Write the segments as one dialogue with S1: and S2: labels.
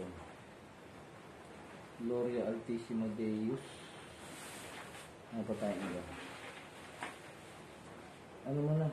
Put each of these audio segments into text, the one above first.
S1: ito. Gloria Altissimo Deus. Ano pa tayo nila? Ano mo na?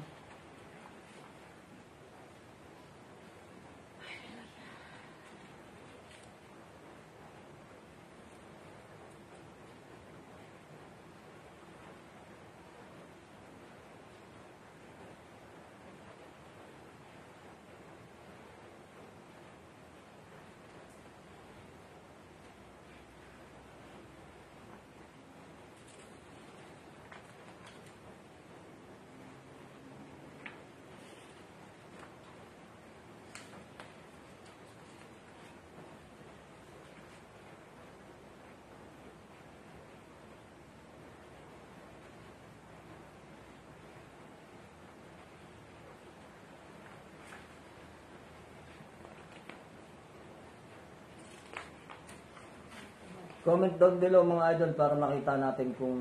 S1: Comment down below mga idol para makita natin kung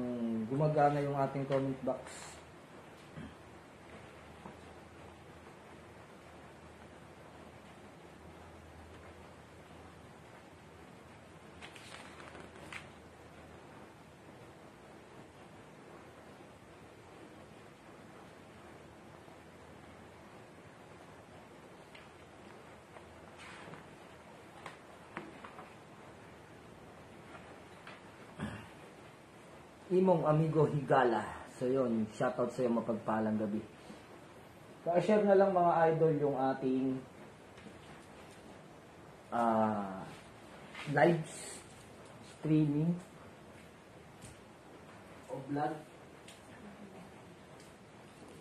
S1: gumagana yung ating comment box. Imong amigo Higala. So yun, shoutout sa iyo, mapagpalang gabi. Pa-share na lang mga idol yung ating live streaming o vlog.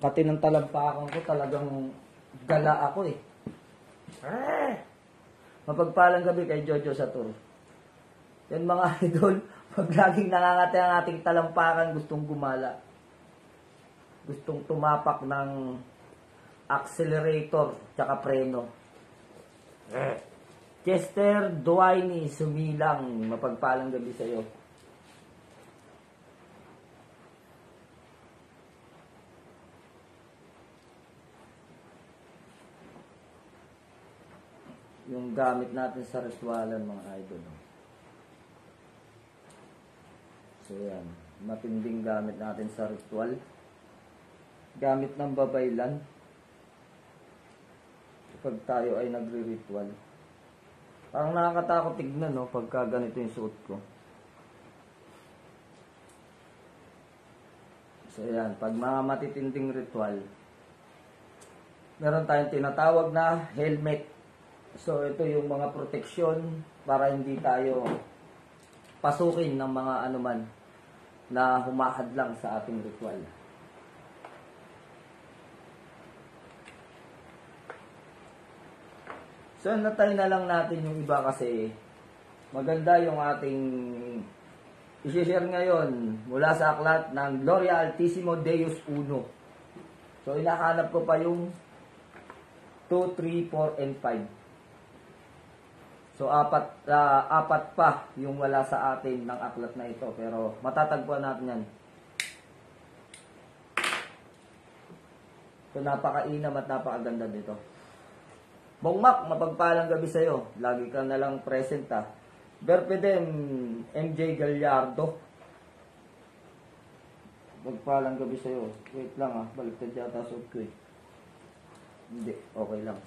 S1: Pati ng talampakan ko talagang gala ako eh. Mapagpalang gabi kay Jojo Satur. Yan mga idol, pag laging nangangati ang ating talampakan, gustong gumala. Gustong tumapak ng accelerator tsaka preno. Chester Duaini, sumilang. Mapagpalang gabi sa iyo. Yung gamit natin sa ritualan mga idol. So yan, matinding gamit natin sa ritual. Gamit ng babaylan pag tayo ay nagre-ritual. Parang nakakatakot tignan, no, pagka ganito yung suot ko. So yan, pag mga matitinding ritual, meron tayong tinatawag na helmet. So ito yung mga proteksyon para hindi tayo pasukin ng mga anuman na humahadlang sa ating ritual. So natay na lang natin yung iba kasi maganda yung ating i-share ngayon mula sa aklat ng Gloria Altissimo Deus 1. So inahanap ko pa yung 2, 3, 4, and 5. So, apat pa yung wala sa atin ng aklat na ito. Pero, matatagpuan natin yan. So, napakainam at napakaganda dito. Bong Mac, mapagpalang gabi sa'yo. Lagi ka na lang present ha. Berpedem, MJ Gallardo. Mapagpalang gabi sa'yo. Wait lang ha. Baliktad yata suot ko eh. Hindi, okay lang.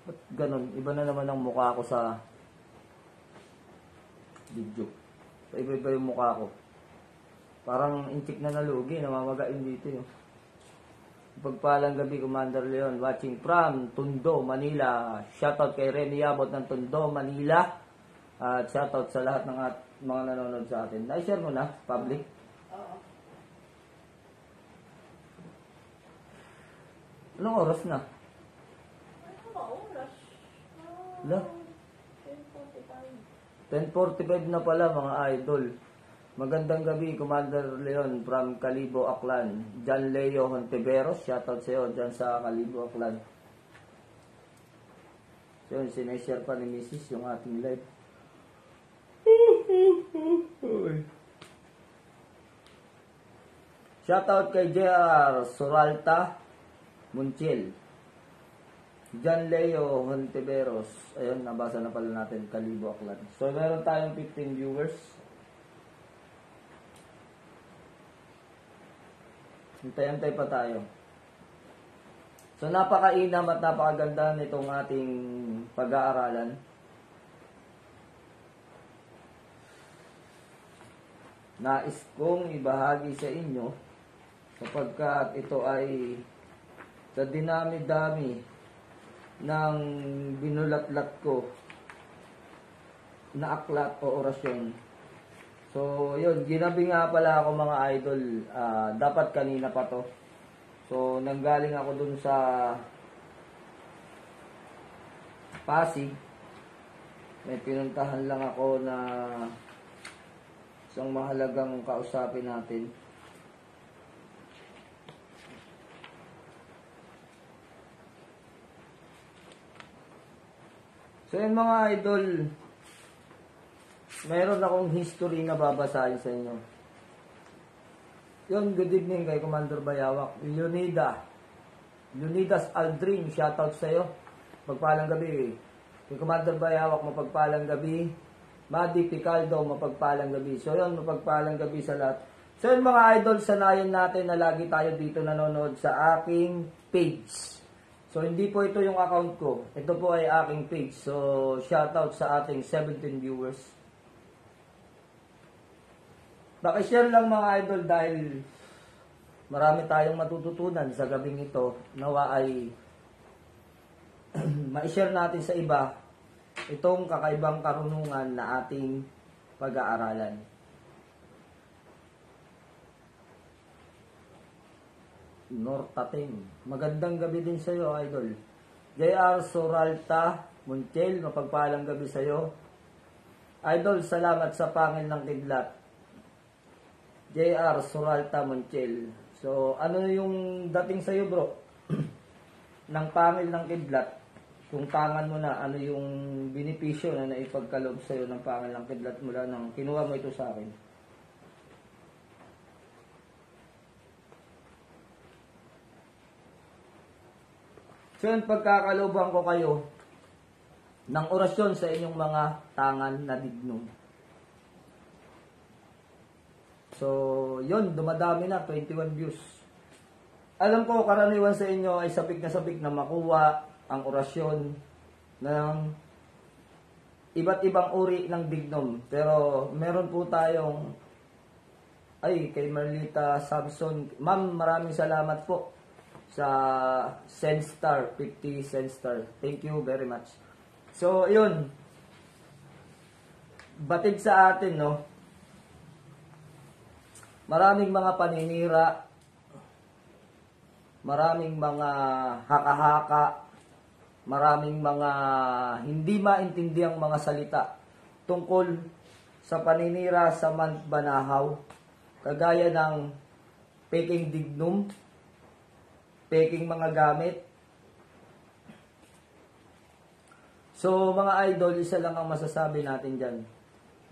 S1: Ba't ganun? Iba na naman ang mukha ko sa video. So, iba-iba yung mukha ko. Parang inchik na nalugi. Namamagain dito yun. Pagpalang gabi, Commander Leon. Watching from Tondo, Manila. Shoutout kay Remy Yabot ng Tondo, Manila. At shoutout sa lahat ng mga nanonood sa atin. Na-share mo na, public?
S2: Oo.
S1: Anong oras na? La? 10:45 na pala mga idol. Magandang gabi, Commander Leon from Calibo, Aklan. John Leo Hontiveros, shoutout sa iyo dyan sa Calibo, Aklan. So yun, sineshare pa ni Mrs. yung ating live. Shoutout kay JR Suralta Munchil. John Leo Hontiveros. Ayun, nabasa na pala natin, Kalibo Aklan. So, meron tayong 15 viewers. Hintay-hintay pa tayo. So, napakainam at napakaganda nitong ating pag-aaralan. Nais kong ibahagi sa inyo sapagkat ito ay sa dinami-dami ng binulatlat ko na aklat o orasyon. So, yun, ginabi nga pala ako mga idol, dapat kanina pa to. So, nanggaling ako dun sa Pasig. May pinuntahan lang ako na isang mahalagang kausapin natin. So yun mga idol, mayroon akong history na babasahin sa inyo. Yun, good evening kay Commander Bayawak. Leonidas Aldrin, shoutout sa iyo. Pagpalang gabi. Kay Commander Bayawak, mapagpalang gabi. Madi Picaldo, mapagpalang gabi. So yun, mapagpalang gabi sa lahat. So yun mga idol, sanayan natin na lagi tayo dito nanonood sa aking page. So hindi po ito yung account ko. Ito po ay aking page. So shoutout sa ating 17 viewers. Pakishare lang mga idol dahil marami tayong matututunan sa gabing ito. Nawa ay ma-share natin sa iba itong kakaibang karunungan na ating pag-aaralan. Nortating. Magandang gabi din sa iyo, idol. JR Soralta Montiel, mapagpalang gabi sa iyo. Idol, salamat sa pangil ng kidlat. JR Soralta Montiel. So, ano yung dating sa iyo, bro? Ng pangil ng kidlat. Kung tangan mo na, ano yung benepisyo na naipagkaloob sa iyo ng pangil ng kidlat mula nang kinuha mo ito sa akin? So yun, pagkakalooban ko kayo ng orasyon sa inyong mga tangan na dignum. So, yun, dumadami na, 21 views. Alam ko, karaniwan sa inyo ay sabik na makuha ang orasyon ng iba't ibang uri ng dignum. Pero, meron po tayong, kay Marlita Samson. Ma'am, maraming salamat po sa Sendstar, 50 Sendstar. Thank you very much. So, yun. Batid sa atin, no? Maraming mga paninira, maraming mga haka-haka, maraming mga hindi maintindiang mga salita tungkol sa paninira sa Banahaw, kagaya ng peking dignum, peking mga gamit. So, mga idol, isa lang ang masasabi natin dyan.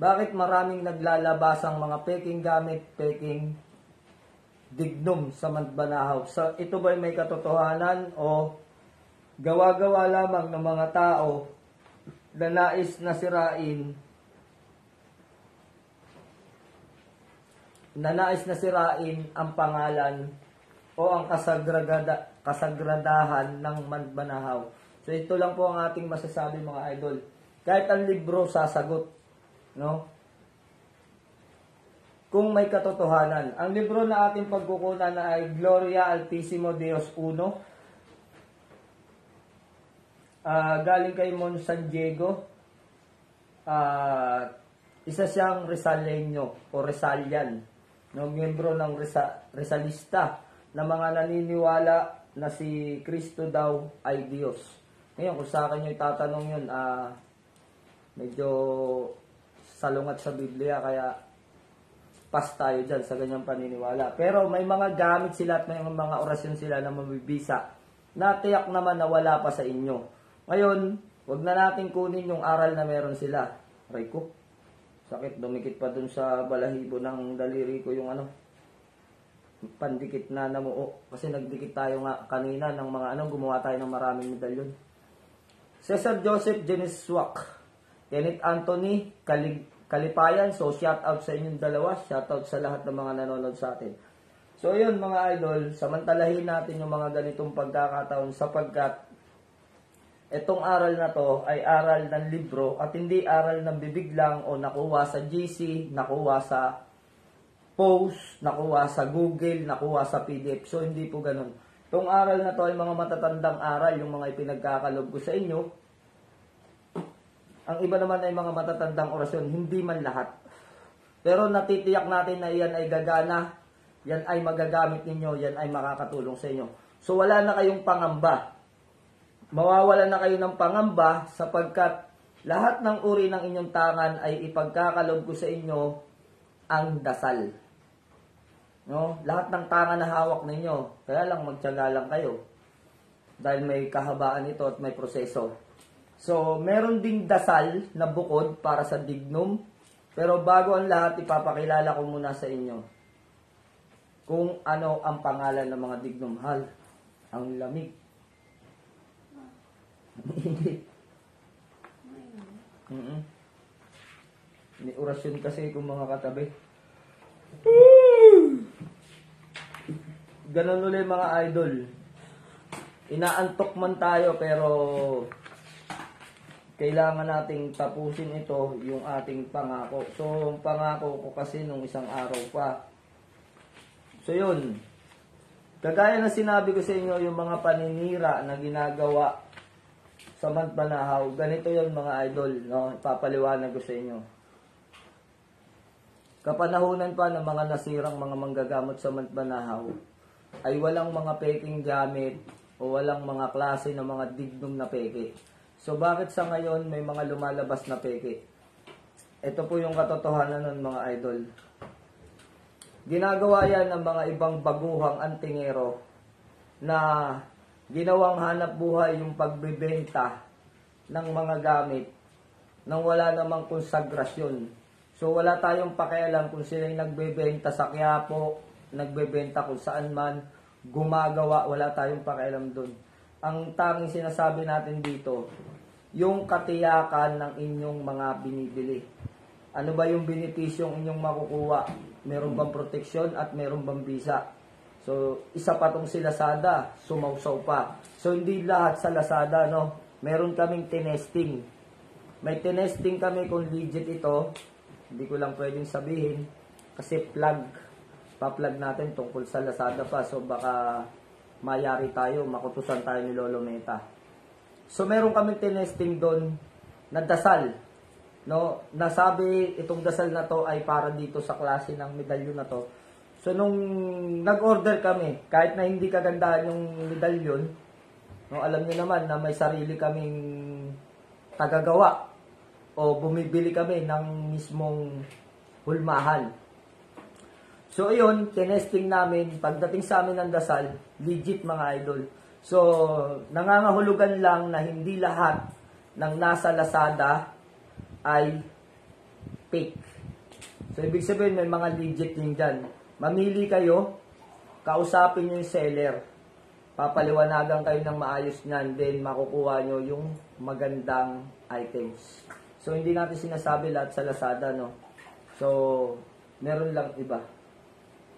S1: Bakit maraming naglalabasang mga peking gamit, peking dignum sa Banahaw? So, ito ba may katotohanan o gawa-gawa lamang ng mga tao na nais na sirain ang pangalan o ang kasagradahan ng Banahaw? So, ito lang po ang ating masasabi mga idol. Kahit ang libro sasagot, no? Kung may katotohanan. Ang libro na ating pagkukunan na ay Gloria Altissimo Deus Uno. Galing kay Mon San Diego. Isa siyang Rizaleño o Rizalian. No, miyembro ng Rizalista na mga naniniwala na si Kristo daw ay Diyos. Ngayon, kung sa akin yung itatanong yun, medyo salungat sa Biblia, kaya pas tayo dyan sa ganyang paniniwala. Pero may mga gamit sila at may mga orasyon sila na mabibisa na tiyak naman na wala pa sa inyo. Ngayon, wag na natin kunin yung aral na meron sila. Aray ko, sakit, dumikit pa dun sa balahibo ng daliri ko yung pandikit na namuo. Kasi nagdikit tayo nga kanina ng mga gumawa tayo ng maraming medalyon. Cesar Joseph Jeniswak, Kenneth Anthony Kalipayan. So, shout out sa inyong dalawa. Shout out sa lahat ng mga nanonood sa atin. So, yun mga idol, samantalahin natin yung mga ganitong pagkakataon sapagkat itong aral na to ay aral ng libro at hindi aral ng bibig lang o nakuha sa GC, nakuha sa post, nakuha sa Google, nakuha sa PDF. So, hindi po ganun. Itong aral na to ay mga matatandang aral, yung mga ipinagkakalob ko sa inyo. Ang iba naman ay mga matatandang orasyon, hindi man lahat. Pero natitiyak natin na yan ay gagana, yan ay magagamit ninyo, yan ay makakatulong sa inyo. So, wala na kayong pangamba. Mawawala na kayo ng pangamba sapagkat lahat ng uri ng inyong tangan ay ipagkakalob ko sa inyo ang dasal. No? Lahat ng tangan na hawak ninyo, kaya lang magtiyaga lang kayo. Dahil may kahabaan ito at may proseso. So, meron ding dasal na bukod para sa dignum. Pero bago ang lahat, ipapakilala ko muna sa inyo kung ano ang pangalan ng mga dignum. Hal, ang lamig. May orasyon kasi kung mga katabi. Ganun ulit mga idol. Inaantok man tayo pero kailangan nating tapusin ito, yung ating pangako. So, ang pangako ko kasi nung isang araw pa. So, yun. Kagaya na sinabi ko sa inyo, yung mga paninira na ginagawa sa Mantbanahaw, ganito yon mga idol, no? Ipapaliwanag ko sa inyo. Kapanahunan pa ng mga nasirang mga manggagamot sa Mantbanahaw, ay walang mga peking gamit o walang mga klase ng mga dignum na peke. So bakit sa ngayon may mga lumalabas na peke? Ito po yung katotohanan ng mga idol. Ginagawa yan ng mga ibang baguhang antingero na ginawang hanap buhay yung pagbebenta ng mga gamit nang wala namang konsagrasyon. So wala tayong pakialam kung sila yung nagbebenta sa Quiapo, nagbebenta kung saan man, gumagawa, wala tayong pakialam dun. Ang tanging sinasabi natin dito, yung katiyakan ng inyong mga binibili. Ano ba yung benepisyong inyong makukuha? Meron bang proteksyon at meron bang visa? So, isa pa tong si Lazada, sumausaw pa. So, hindi lahat sa Lazada, no? Meron kaming tinesting. May tinesting kami kung legit ito. Hindi ko lang pwedeng sabihin. Kasi pa-plug natin tungkol sa Lazada pa. So, baka mayari tayo, makutusan tayo ni Lolo Meta. So, meron kaming tinesting doon na dasal. No? Nasabi, itong dasal na to ay para dito sa klase ng medalyon na to. So, nung nag-order kami, kahit na hindi kagandahan yung medalyon, no, alam niyo naman na may sarili kaming tagagawa o bumibili kami ng mismong hulmahan. So, yun, tinesting namin, pagdating sa amin ng dasal, legit mga idol. So, nangangahulugan lang na hindi lahat ng nasa Lazada ay fake. So, ibig sabihin, may mga legit din dyan. Mamili kayo, kausapin nyo yung seller. Papaliwanagan kayo ng maayos niyan, then makukuha nyo yung magandang items. So, hindi natin sinasabi lahat sa Lazada, no? So, meron lang iba.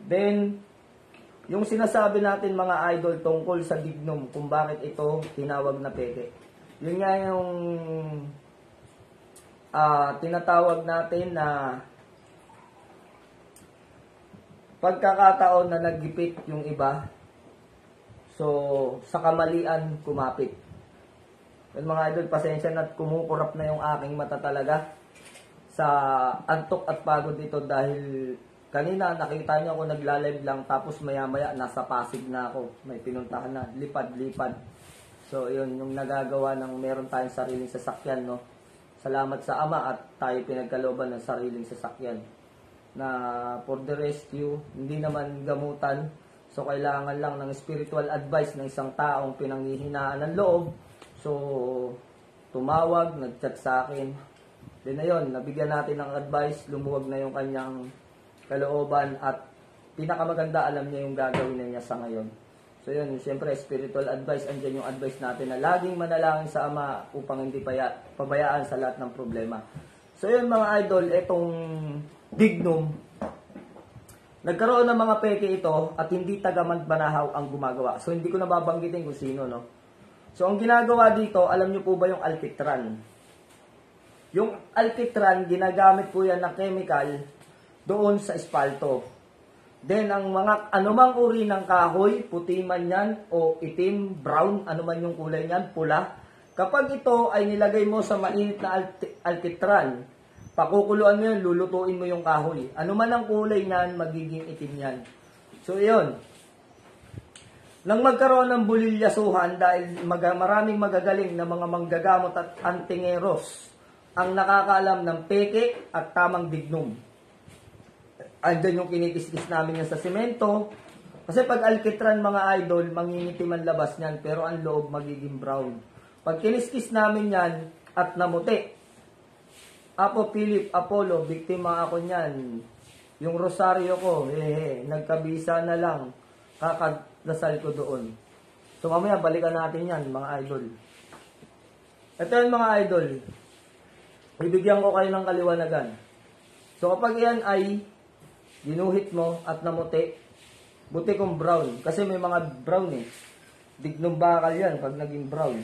S1: Then, yung sinasabi natin mga idol tungkol sa dignum, kung bakit ito tinawag na peke. Yun nga yung tinatawag natin na pagkakataon na naggipit yung iba, so sa kamalian kumapit. Yung mga idol, pasensya na at kumukurap na yung aking mata talaga sa antok at pagod ito dahil kanina nakita niyo ako nagla-live lang tapos maya-maya nasa Pasig na ako. May pinuntahan na, lipad-lipad. So yun, yung nagagawa ng meron tayong sariling sasakyan, no? Salamat sa Ama at tayo pinagkalooban ng sariling sasakyan na for the rescue, hindi naman gamutan. So, kailangan lang ng spiritual advice ng isang taong pinanghihinaan ng loob. So, tumawag, nag-chat sa akin. Then, ayun, nabigyan natin ng advice, lumuwag na yung kanyang kalooban at pinakamaganda, alam niya yung gagawin na niya sa ngayon. So yun, siyempre spiritual advice, andyan yung advice natin na laging manalangin sa Ama upang hindi pabayaan sa lahat ng problema. So yun mga idol, itong dignum, nagkaroon ng mga peke ito at hindi taga Banahaw ang gumagawa. So hindi ko nababanggitin kung sino, no? So ang ginagawa dito, alam nyo po ba yung alkitran? Yung alkitran, ginagamit po yan na chemical doon sa espalto. Then, ang mga anumang uri ng kahoy, puti man yan, o itim, brown, anuman yung kulay niyan, pula. Kapag ito ay nilagay mo sa mainit na alkitran, pakukuluan mo yun, lulutuin mo yung kahoy. Anuman ang kulay niyan, magiging itim yan. So, yun. Nang magkaroon ng bulilyasuhan dahil maraming magagaling na mga manggagamot at antingeros ang nakakaalam ng peke at tamang dignum. Andyan yung kinikis-kis namin yan sa semento. Kasi pag alkitran mga idol, mangingitim ang labas niyan, pero ang loob magiging brown. Pag kiniskis namin yan at namuti, Apo Philip, Apollo, biktima ako niyan. Yung rosaryo ko, nagkabisa na lang, kakadasal ko doon. So mamaya balikan natin yan mga idol. Ito yan mga idol. Bibigyan ko kayo ng kaliwanagan. So kapag yan ay ginuhit mo at namuti, buti kong brown. Kasi may mga brown eh. Dignum bakal yan pag naging brown.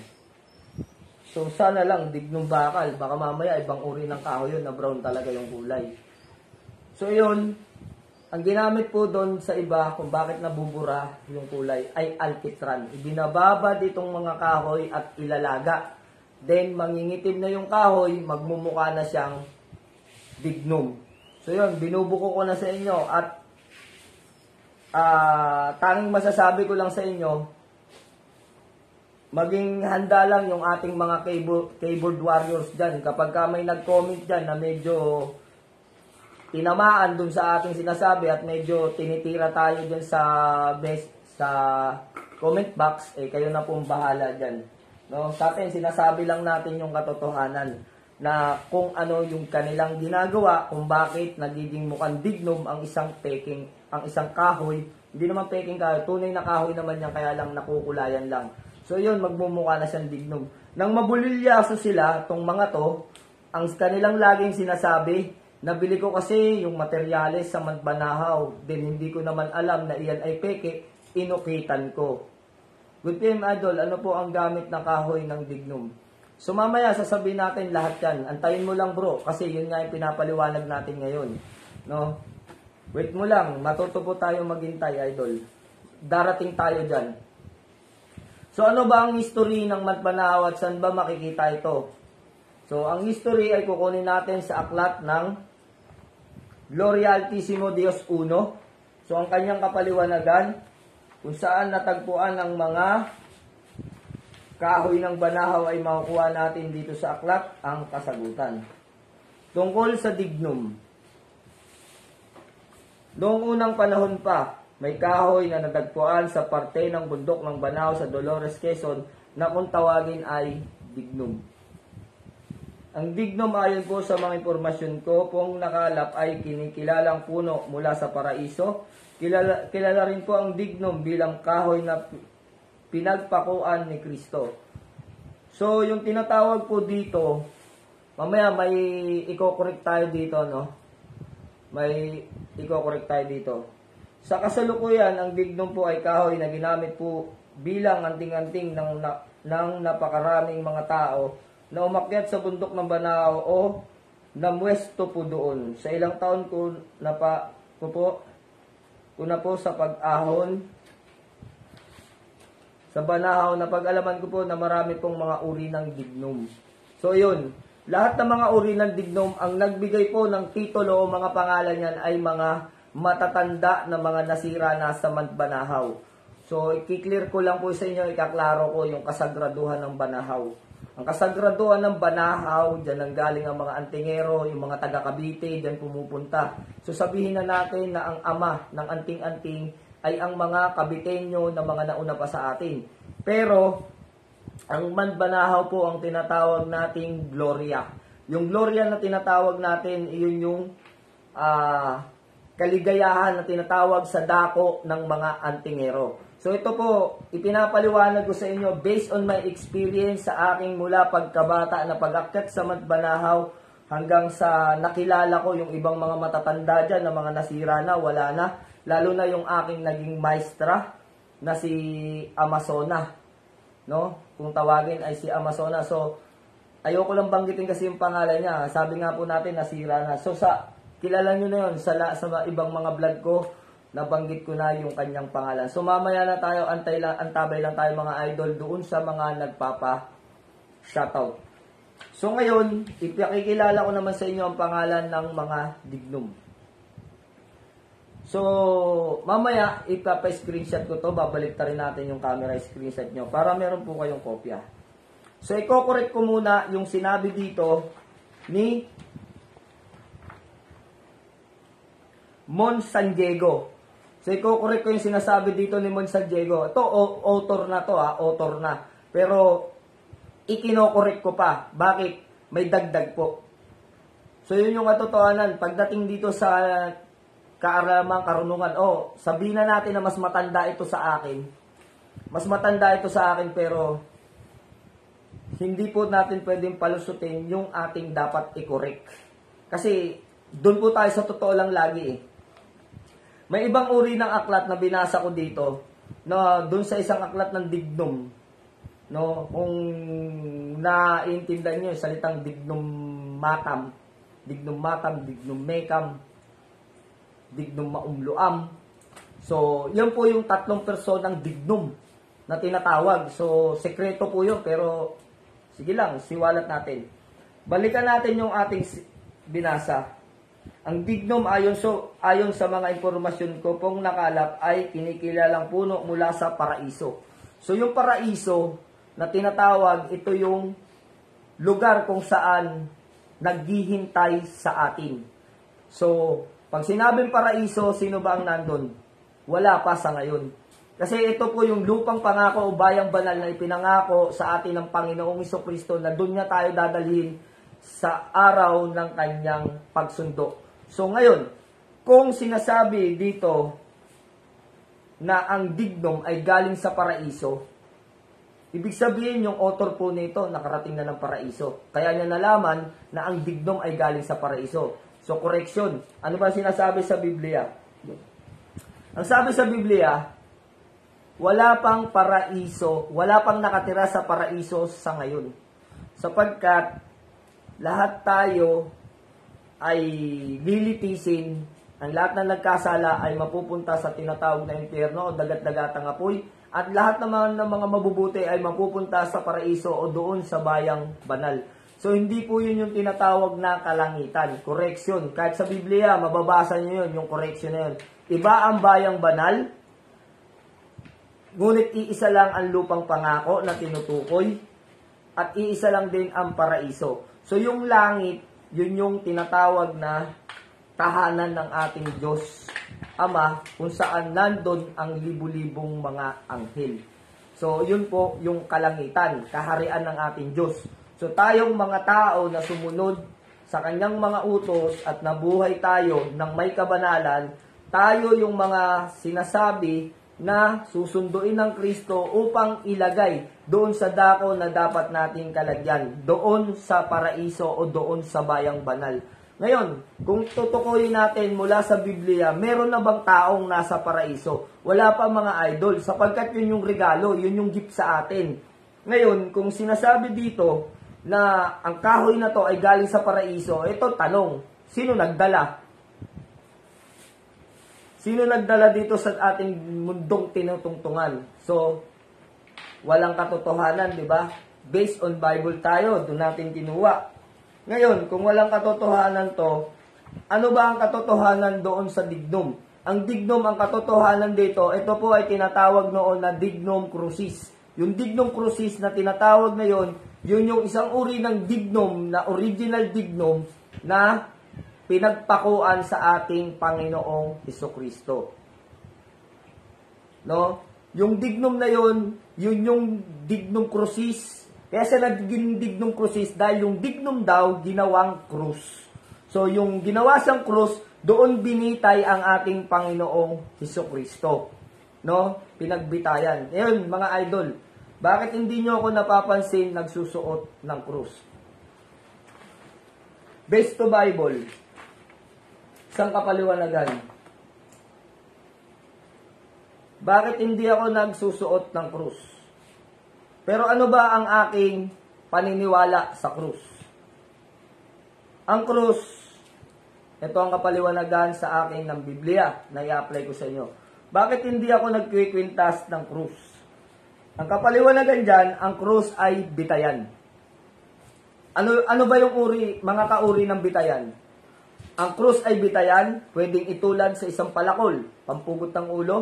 S1: So sana lang dignum bakal. Baka mamaya ibang uri ng kahoy yun na brown talaga yung kulay. So yun, ang ginamit po doon sa iba kung bakit nabubura yung kulay ay alkitran. Ibinababad itong mga kahoy at ilalaga. Then mangingitim na yung kahoy, magmumukha na siyang dignum. So yun, binubuko ko na sa inyo at tanging masasabi ko lang sa inyo, maging handa lang yung ating mga keyboard warriors dyan. Kapag may nag-comment dyan na medyo tinamaan dun sa ating sinasabi at medyo tinitira tayo dyan sa comment box, kayo na pong bahala dyan. No? Sa atin, sinasabi lang natin yung katotohanan na kung ano yung kanilang ginagawa, kung bakit nagiging mukhang dignum ang isang kahoy. Hindi naman peking kahoy, tunay na kahoy naman yan, kaya lang nakukulayan lang. So yun, magmumukha na siyang dignum. Nang mabulilyaso sila, tong mga to, ang kanilang laging sinasabi, nabili ko kasi yung materyales sa Banahaw, then hindi ko naman alam na iyan ay peke, inukitan ko. Good PM Idol, ano po ang gamit ng kahoy ng dignum? So mamaya sasabihin natin lahat yan. Antayin mo lang bro, kasi yun nga yung pinapaliwanag natin ngayon. No? Wait mo lang, matuto po tayo maghintay, idol. Darating tayo dyan. So ano ba ang history ng Banahaw at saan ba makikita ito? So ang history ay kukunin natin sa aklat ng Gloria Altissimo Dios Uno. So ang kanyang kapaliwanagan, kung saan natagpuan ang mga kahoy ng Banahaw ay makukuha natin dito sa aklat ang kasagutan. Tungkol sa dignum. Noong unang panahon pa, may kahoy na natagpuan sa parte ng bundok ng Banahaw sa Dolores, Quezon na kung tawagin ay dignum. Ang dignum ayon po sa mga impormasyon ko pong nakalap ay kinikilalang puno mula sa paraiso. Kilala rin po ang dignum bilang kahoy na pinagpakuan ni Kristo. So, yung tinatawag po dito, mamaya may i-correct tayo dito, no? May i-correct tayo dito. Sa kasalukuyan, ang dignum po ay kahoy na ginamit po bilang anting-anting ng napakaraming mga tao na umakyat sa bundok ng Banahaw o namwesto po doon. Sa ilang taon ko na po sa pag-ahon sa Banahaw, napag-alaman ko po na marami pong mga uri ng dignum. So yun, lahat ng mga uri ng dignum, ang nagbigay po ng titulo o mga pangalan yan ay mga matatanda na mga nasira na sa Banahaw. So i-clear ko lang po sa inyo, ikaklaro ko yung kasagraduhan ng Banahaw. Ang kasagraduhan ng Banahaw, dyan ang galing ang mga antingero, yung mga taga Cavite, dyan pumupunta. So sabihin na natin na ang ama ng anting-anting ay ang mga Caviteño na mga nauna pa sa atin. Pero, ang Banahaw po ang tinatawag nating Gloria. Yung Gloria na tinatawag natin, iyon yung kaligayahan na tinatawag sa dako ng mga antingero. So ito po, ipinapaliwanag ko sa inyo based on my experience sa aking mula pagkabata na pag-akyat sa Matbanahaw hanggang sa nakilala ko yung ibang mga matatanda dyan na mga nasira na, wala na. Lalo na yung aking naging maestra na si Amazona. No? Kung tawagin ay si Amazona. So, ayoko lang banggitin kasi yung pangalan niya. Sabi nga po natin, nasira na. So, kilala nyo na yun sa ibang mga vlog ko. Nabanggit ko na yung kanyang pangalan. So mamaya na tayo, antabay lang tayo mga idol doon sa mga nagpapa-shoutout. So ngayon, ipakikilala ko naman sa inyo ang pangalan ng mga dignum. So mamaya, ipapa-screenshot ko to, babalik ta rin natin yung camera screenshot nyo para meron po kayong kopya. So i-correct ko muna yung sinabi dito ni Mon San Diego. So, i-correct ko yung sinasabi dito ni Mon San Diego. Ito, author na to, author na. Pero, ikino-correct ko pa. Bakit? May dagdag po. So, yun yung katotohanan. Pagdating dito sa kaaraman, karunungan, sabihin na natin na mas matanda ito sa akin. Mas matanda ito sa akin, pero hindi po natin pwedeng palusutin yung ating dapat i-correct. Kasi, doon po tayo sa totoo lang lagi eh. May ibang uri ng aklat na binasa ko dito, na doon sa isang aklat ng dignum, no, kung naiintindihan niyo yung salitang dignum matam, dignum mekam, dignum maumluam. So, yan po yung tatlong personang dignum na tinatawag. So, sekreto po yun, pero sige lang, siwalat natin. Balikan natin yung ating binasa. Ang dignum ayon sa mga impormasyon ko pong nakalap ay kinikilalang puno mula sa paraiso. So yung paraiso na tinatawag, ito yung lugar kung saan naghihintay sa atin. So pag sinabing paraiso, sino ba ang nandun? Wala pa sa ngayon. Kasi ito po yung lupang pangako o bayang banal na ipinangako sa atin ng Panginoong Jesucristo na doon niya tayo dadalhin sa araw ng kanyang pagsundo. So ngayon, kung sinasabi dito na ang dignum ay galing sa paraiso, ibig sabihin yung author po nito nakarating na ng paraiso. Kaya niya nalaman na ang dignum ay galing sa paraiso. So correction, ano ba sinasabi sa Biblia? Ang sabi sa Biblia, wala pang paraiso, wala pang nakatira sa paraiso sa ngayon. Sapagkat lahat tayo ay lilitisin, ang lahat na nagkasala ay mapupunta sa tinatawag na impyerno o dagat-dagatang apoy, at lahat naman ng mga mabubuti ay mapupunta sa paraiso o doon sa bayang banal. So hindi po yun yung tinatawag na kalangitan. Correction. Kahit sa Biblia, mababasa nyo yun, yung correction na yun. Iba ang bayang banal, ngunit iisa lang ang lupang pangako na tinutukoy, at iisa lang din ang paraiso. So yung langit, yun yung tinatawag na tahanan ng ating Diyos Ama, kung saan nandun ang libu-libong mga anghel. So yun po yung kalangitan, kaharian ng ating Diyos. So tayong mga tao na sumunod sa kanyang mga utos at nabuhay tayo ng may kabanalan, tayo yung mga sinasabi na susunduin ng Kristo upang ilagay doon sa dako na dapat nating kalagyan, doon sa paraiso o doon sa bayang banal. Ngayon, kung tutukuyin natin mula sa Biblia, meron na bang taong nasa paraiso? Wala pa mga idol, sapagkat yun yung regalo, yun yung gift sa atin. Ngayon, kung sinasabi dito na ang kahoy na to ay galing sa paraiso, ito tanong, sino nagdala? Sino nagdala dito sa ating mundong tinutungtungan? So, walang katotohanan, di ba? Based on Bible tayo, doon natin kinuha. Ngayon, kung walang katotohanan to, ano ba ang katotohanan doon sa dignum? Ang dignum, ang katotohanan dito, ito po ay tinatawag noon na dignum crucis. Yung dignum crucis na tinatawag na yon, yun yung isang uri ng dignum, na original dignum, na pinagpakuan sa ating Panginoong Jesucristo. No? Yung dignum na yun yung dignum crucis. Kaya sa naging dignum crucis dahil yung dignum daw ginawang krus. So yung ginawa siyang krus, doon binitay ang ating Panginoong Jesucristo. no? Pinagbitayan. Ngayon, mga idol, bakit hindi nyo ako napapansin nagsusuot ng krus? Based to Bible, isang kapaliwanagan. Bakit hindi ako nagsusuot ng krus? Pero ano ba ang aking paniniwala sa krus? Ang krus, ito ang kapaliwanagan sa akin ng Biblia na i-apply ko sa inyo. Bakit hindi ako nagkikwintas ng krus? Ang kapaliwanagan dyan, ang krus ay bitayan. Ano ba yung mga kauri ng bitayan? Ang krus ay bitayan, pwedeng itulad sa isang palakol, pampugot ng ulo,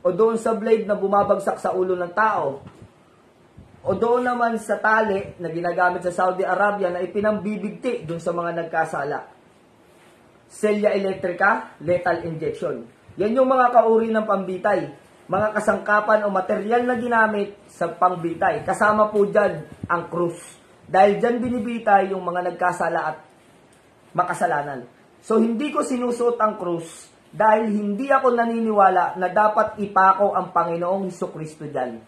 S1: o doon sa blade na bumabagsak sa ulo ng tao, o doon naman sa tali na ginagamit sa Saudi Arabia na ipinambibigti doon sa mga nagkasala. Selya electrica, lethal injection. Yan yung mga kauri ng pambitay. Mga kasangkapan o material na ginamit sa pangbitay. Kasama po dyan ang krus. Dahil dyan binibitay yung mga nagkasala at makasalanan. So hindi ko sinusuot ang krus dahil hindi ako naniniwala na dapat ipako ang Panginoong Hesukristo dyan.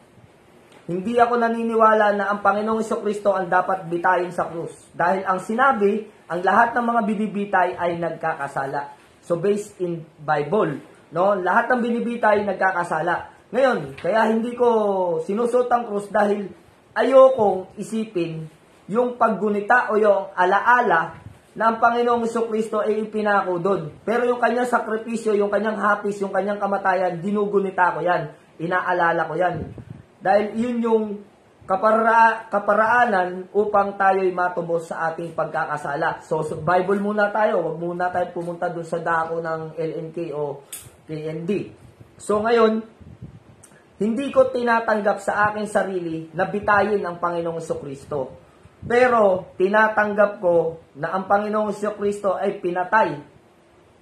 S1: Hindi ako naniniwala na ang Panginoong Hesukristo ang dapat bitayin sa krus. Dahil ang sinabi, ang lahat ng mga binibitay ay nagkakasala. So based in Bible, no, lahat ng binibitay nagkakasala. Ngayon, kaya hindi ko sinusuot ang krus dahil ayokong isipin yung paggunita o yung alaala na ang Panginoong Hesukristo ay ipinako doon. Pero yung kanyang sakripisyo, yung kanyang hapis, yung kanyang kamatayan, ginugunita ko yan. Inaalala ko yan. Dahil yun yung kaparaanan upang tayo'y matubos sa ating pagkakasala. So Bible muna tayo. Huwag muna tayo pumunta doon sa dako ng LNK o KND. So ngayon, hindi ko tinatanggap sa aking sarili na bitayin ang Panginoong Hesukristo. Pero tinatanggap ko na ang Panginoong Hesukristo ay pinatay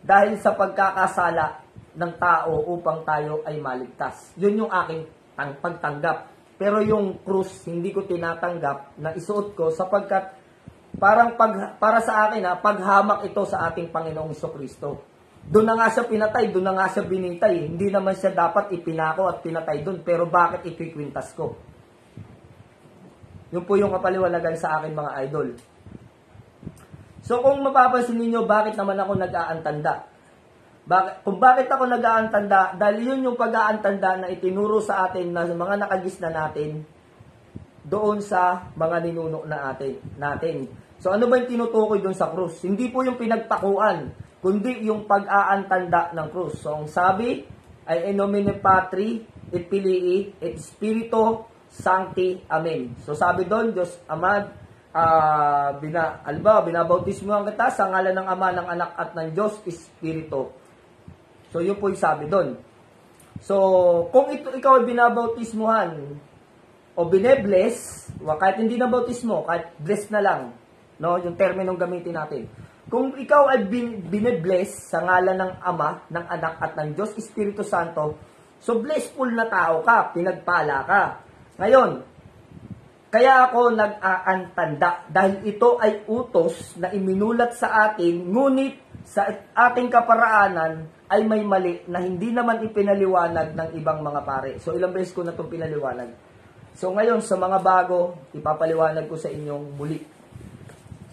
S1: dahil sa pagkakasala ng tao upang tayo ay maligtas. Yun yung aking pagtanggap. Pero yung krus, hindi ko tinatanggap na isuot ko sapagkat para sa akin, paghamak ito sa ating Panginoong Hesukristo. Doon na nga siya pinatay, doon na nga siya binitay. Hindi naman siya dapat ipinako at pinatay doon. Pero bakit ikikwintas ko? Yun po yung kapaliwanagan sa akin, mga idol. So kung mapapansin niyo bakit naman ako nag-aantanda? Kung bakit ako nag-aantanda? Dahil yun yung pag-aantanda na itinuro sa atin na mga nakagis na natin doon sa mga ninuno na natin. So ano ba yung tinutukoy doon sa krus? Hindi po yung pinagpakuan, kundi yung pag-aantanda ng krus. So ang sabi ay in nomine Patri et Filii et Spirito Sancti. Amen. So sabi doon, Diyos Ama, binabautismuhan kita sa ngalan ng Ama, ng Anak at ng Diyos Espiritu. So yun po yung sabi doon. So kung ikaw ay binabautismuhan o binebless, kahit hindi na bautismo, kahit bless na lang, no, yung terminong gamitin natin. Kung ikaw ay binebless sa ngalan ng Ama, ng Anak at ng Diyos Espiritu Santo, so blessful na tao ka, pinagpala ka. Ngayon, kaya ako nag-aantanda dahil ito ay utos na iminulat sa atin, ngunit sa ating kaparaanan ay may mali na hindi naman ipinaliwanag ng ibang mga pare. So ilang beses ko na itong pinaliwanag. So ngayon, sa mga bago, ipapaliwanag ko sa inyong muli.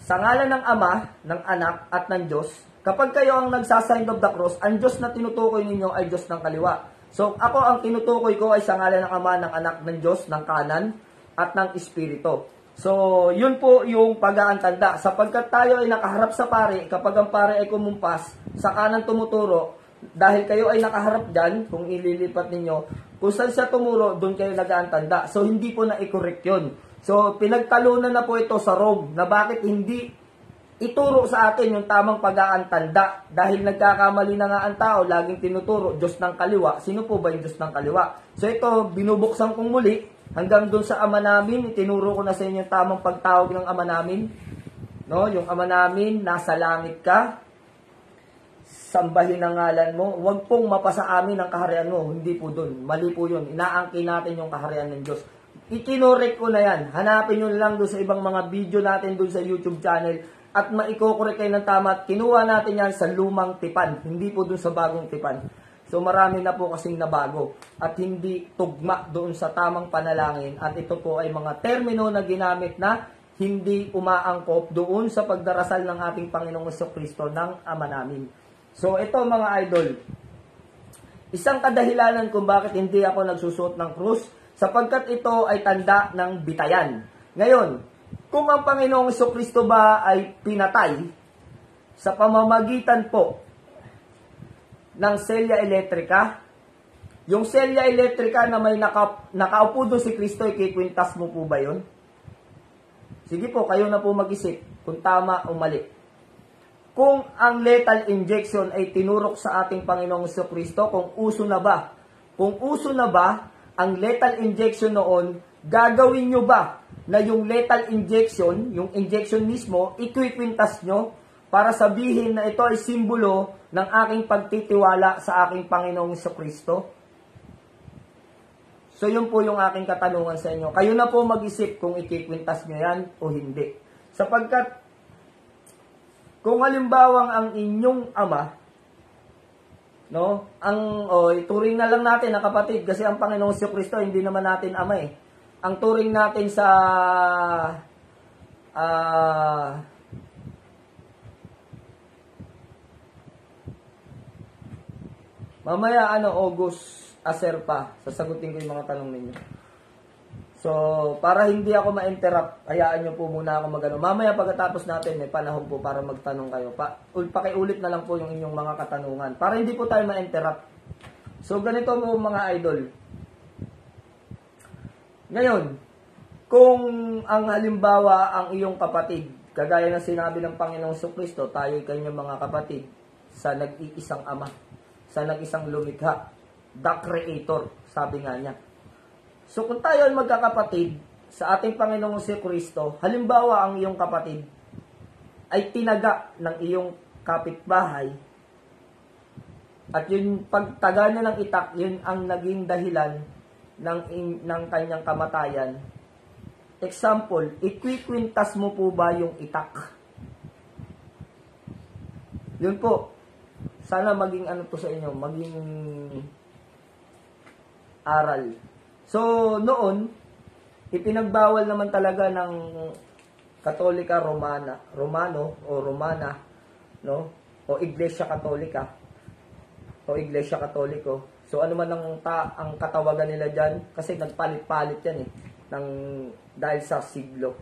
S1: Sa ngalan ng Ama, ng Anak at ng Diyos, kapag kayo ang nagsasign of the cross, ang Diyos na tinutukoy ninyo ay Diyos ng kaliwa. So ako ang tinutukoy ko ay sa ngalan ng Ama, ng Anak, ng Diyos, ng kanan, at ng Espiritu. So, yun po yung pag-aantanda. Sapagkat tayo ay nakaharap sa pare, kapag ang pare ay kumumpas, sa kanan tumuturo, dahil kayo ay nakaharap dyan, kung ililipat ninyo, kung saan siya tumuro, doon kayo nag-aantanda. So, hindi po na-correct yun. So, pinagtalunan na po ito sa Rome, na bakit hindi ituro sa atin yung tamang pag-aantanda. Dahil nagkakamali na nga ang tao, laging tinuturo, Diyos ng kaliwa. Sino po ba yung Diyos ng kaliwa? So, ito, binubuksan kong muli, hanggang doon sa Ama namin, itinuro ko na sa inyo yung tamang pagtawag ng Ama namin. No, yung Ama namin, nasa langit ka, sambahin ang ngalan mo, huwag pong mapasa amin ang kaharian mo. Hindi po doon. Mali po yun. Inaangkin natin yung kaharian ng Diyos. Ikinorek ko na yan. Hanapin nyo lang doon sa ibang mga video natin doon sa YouTube channel at maikokorek kayo ng tama at kinuha natin yan sa lumang tipan. Hindi po doon sa bagong tipan. So marami na po kasing nabago at hindi tugma doon sa tamang panalangin at ito po ay mga termino na ginamit na hindi umaangkop doon sa pagdarasal ng ating Panginoong Jesucristo ng Ama namin. So ito mga idol, isang kadahilanan kung bakit hindi ako nagsusuot ng krus, sapagkat ito ay tanda ng bitayan. Ngayon, kung ang Panginoong Jesucristo ba ay pinatay sa pamamagitan po ng selya elektrika, yung selya elektrika na may nakaupo doon si Kristo, ikikwintas mo po ba yun? Sige po, kayo na po mag-isip kung tama o mali. Kung ang lethal injection ay tinurok sa ating Panginoong Jesucristo, kung uso na ba? Kung uso na ba ang lethal injection noon, gagawin nyo ba na yung lethal injection, yung injection mismo, ikikwintas nyo para sabihin na ito ay simbolo ng aking pagtitiwala sa aking Panginoong Jesucristo? So yun po yung aking katanungan sa inyo. Kayo na po mag-isip kung ikikwintas nyo yan o hindi. Sapagkat kung halimbawang ang inyong ama, no, turing na lang natin na kapatid, kasi ang Panginoong Jesucristo hindi naman natin ama eh. Ang turing natin sa mamaya August Aserpa, sasagutin ko yung mga tanong ninyo. So, para hindi ako ma-interrupt, hayaan nyo po muna ako magano. Mamaya pagkatapos natin, may panahon po para magtanong kayo. Pakiulit na lang po yung inyong mga katanungan, para hindi po tayo ma-interrupt. So, ganito po mga idol. Ngayon, kung ang halimbawa ang iyong kapatid, kagaya ng sinabi ng Panginoong Jesucristo, tayo'y kanyang mga kapatid sa nag-iisang ama, sa nag-isang lumikha, the Creator, sabi nga niya. So kung tayo ay magkakapatid sa ating Panginoong Jesucristo, halimbawa ang iyong kapatid ay tinaga ng iyong kapitbahay at yung pagtaga niya ng itak, yun ang naging dahilan ng kanyang kamatayan. Example, ikwikwintas mo po ba yung itak? Yun po. Sana maging to sa inyo, maging aral. So, noon, ipinagbawal naman talaga ng Katolika Romano, no? O Iglesia Katolika, o Iglesia Katoliko. So, ano man ang katawagan nila dyan, kasi nagpalit-palit yan dahil sa siglo.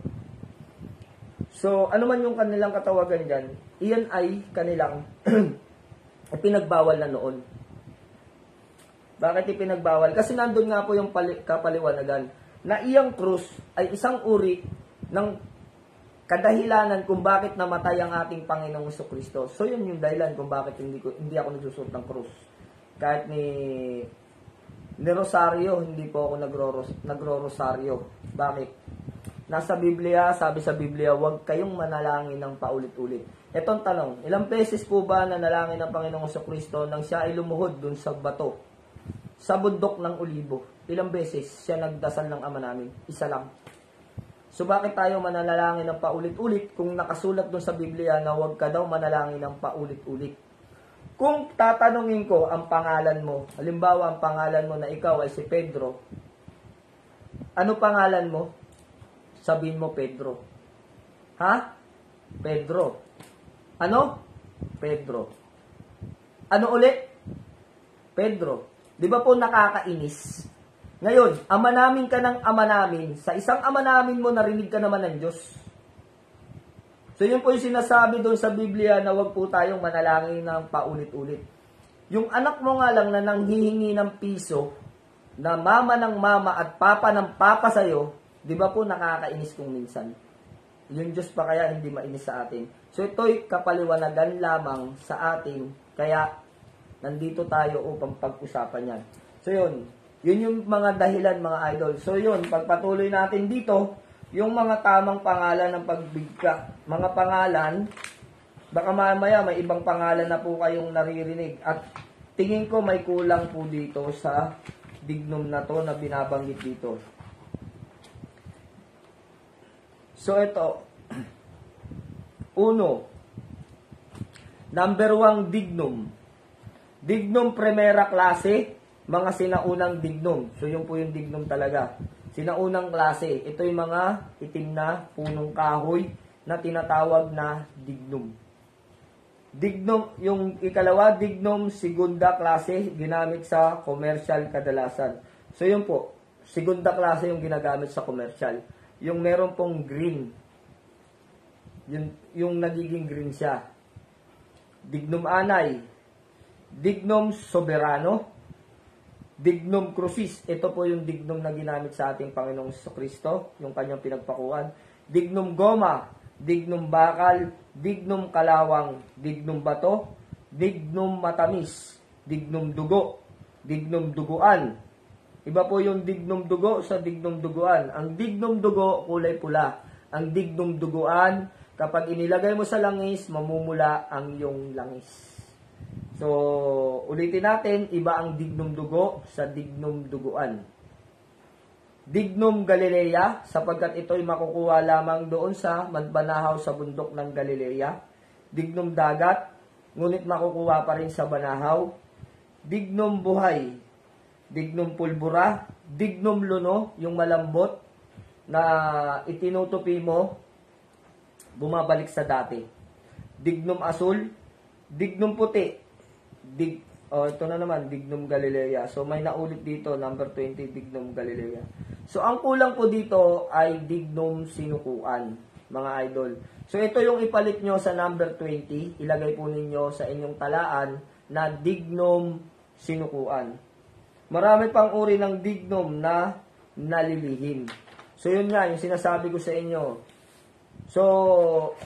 S1: So, ano man yung kanilang katawagan dyan, iyan ay kanilang ipinagbawal na noon. Bakit ipinagbawal? Kasi nandun nga po yung kapaliwanagan na iyang krus ay isang uri ng kadahilanan kung bakit namatay ang ating Panginoong Jesucristo. So yun yung dahilan kung bakit hindi ako nagsusuot ng krus. Kahit ni Rosario, hindi po ako nagro-rosaryo. Bakit? Nasa Biblia, sabi sa Biblia, huwag kayong manalangin ng paulit-ulit. Etong tanong, ilang beses po ba nanalangin ng Panginoong Jesucristo nang siya ay lumuhod dun sa bato? Sa bundok ng Olibo. Ilang beses siya nagdasal ng Ama namin? Isa lang. So bakit tayo manalangin ng paulit-ulit kung nakasulat doon sa Biblia na huwag ka daw manalangin ng paulit-ulit? Kung tatanungin ko ang pangalan mo, halimbawa ang pangalan mo na ikaw ay si Pedro, ano pangalan mo? Sabihin mo Pedro. Ha? Pedro. Ano? Pedro. Ano ulit? Pedro. Di ba po nakakainis? Ngayon, ama namin ka ng ama namin, sa isang ama namin mo narinig ka naman ng Diyos. So yun po yung sinasabi doon sa Biblia na wag po tayong manalangin ng paulit-ulit. Yung anak mo nga lang na nanghihingi ng piso, na mama ng mama at papa ng papa sa'yo, di ba po nakakainis kung minsan? Yung Diyos pa kaya hindi mainis sa atin. So ito'y kapaliwanagan lamang sa atin, kaya nandito tayo upang pag-usapan yan. So yun yung mga dahilan mga idol. So yun, pagpatuloy natin dito, yung mga tamang pangalan ng pagbigka. Mga pangalan, baka mamaya may ibang pangalan na po kayong naririnig. At tingin ko may kulang po dito sa dignum na to na binabanggit dito. So ito, uno, number 1 dignum. Dignum primera klase, mga sinaunang dignum. So yun po yung dignum talaga. Sinaunang klase. Ito yung mga itim na punong kahoy na tinatawag na dignum. Dignum, yung ikalawa, dignum segunda klase, ginamit sa commercial kadalasan. So yun po, segunda klase yung ginagamit sa commercial. Yung meron pong green. Yung nagiging green siya. Dignum anay. Dignum soberano. Dignum crucis. Ito po yung dignum na ginamit sa ating Panginoong Kristo, yung kanyang pinagpakuan. Dignum goma. Dignum bakal. Dignum kalawang. Dignum bato. Dignum matamis. Dignum dugo. Dignum duguan. Iba po yung dignum dugo sa dignum duguan. Ang dignum dugo, kulay pula. Ang dignum duguan, kapag inilagay mo sa langis, mamumula ang iyong langis. So, ulitin natin, iba ang dignum dugo sa dignum duguan. Dignum Galilea, sapagkat ito'y makukuha lamang doon sa Banahaw sa bundok ng Galilea. Dignum dagat, ngunit makukuha pa rin sa Banahaw. Dignum buhay. Dignum pulbura. Dignum luno, yung malambot na itinutupi mo, bumabalik sa dati. Dignum asul. Dignum puti. Ito na naman, Dignum Galilea. So, may naulit dito, number 20, Dignum Galilea. So, ang kulang po dito ay Dignum sinukuan, mga idol. So, ito yung ipalit nyo sa number 20. Ilagay po ninyo sa inyong talaan na Dignum sinukuan. Marami pang uri ng dignum na nalilihim. So, yun nga, yung sinasabi ko sa inyo. So,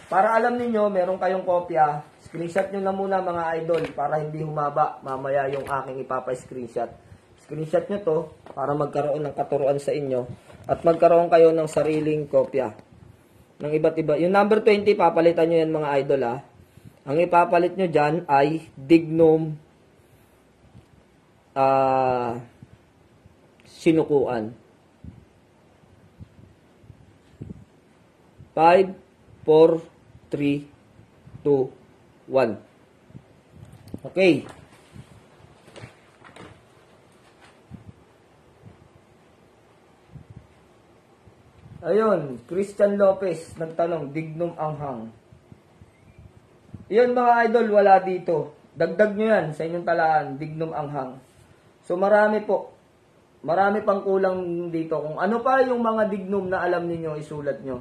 S1: para alam niyo meron kayong kopya, screenshot nyo na muna mga idol para hindi humaba mamaya yung aking ipapa-screenshot. Screenshot nyo to para magkaroon ng katuruan sa inyo at magkaroon kayo ng sariling kopya ng iba't iba. Yung number 20, papalitan nyo yan mga idol ha. Ang ipapalit nyo dyan ay dignum sinukuan. 5, 4, 3, 2, 1. Okay. Ayun, Christian Lopez nagtanong, dignum anghang. Yun mga idol, wala dito. Dagdag nyo yan sa inyong talaan, dignum anghang. So marami po. Marami pang kulang dito. Kung ano pa yung mga dignum na alam niyo isulat nyo.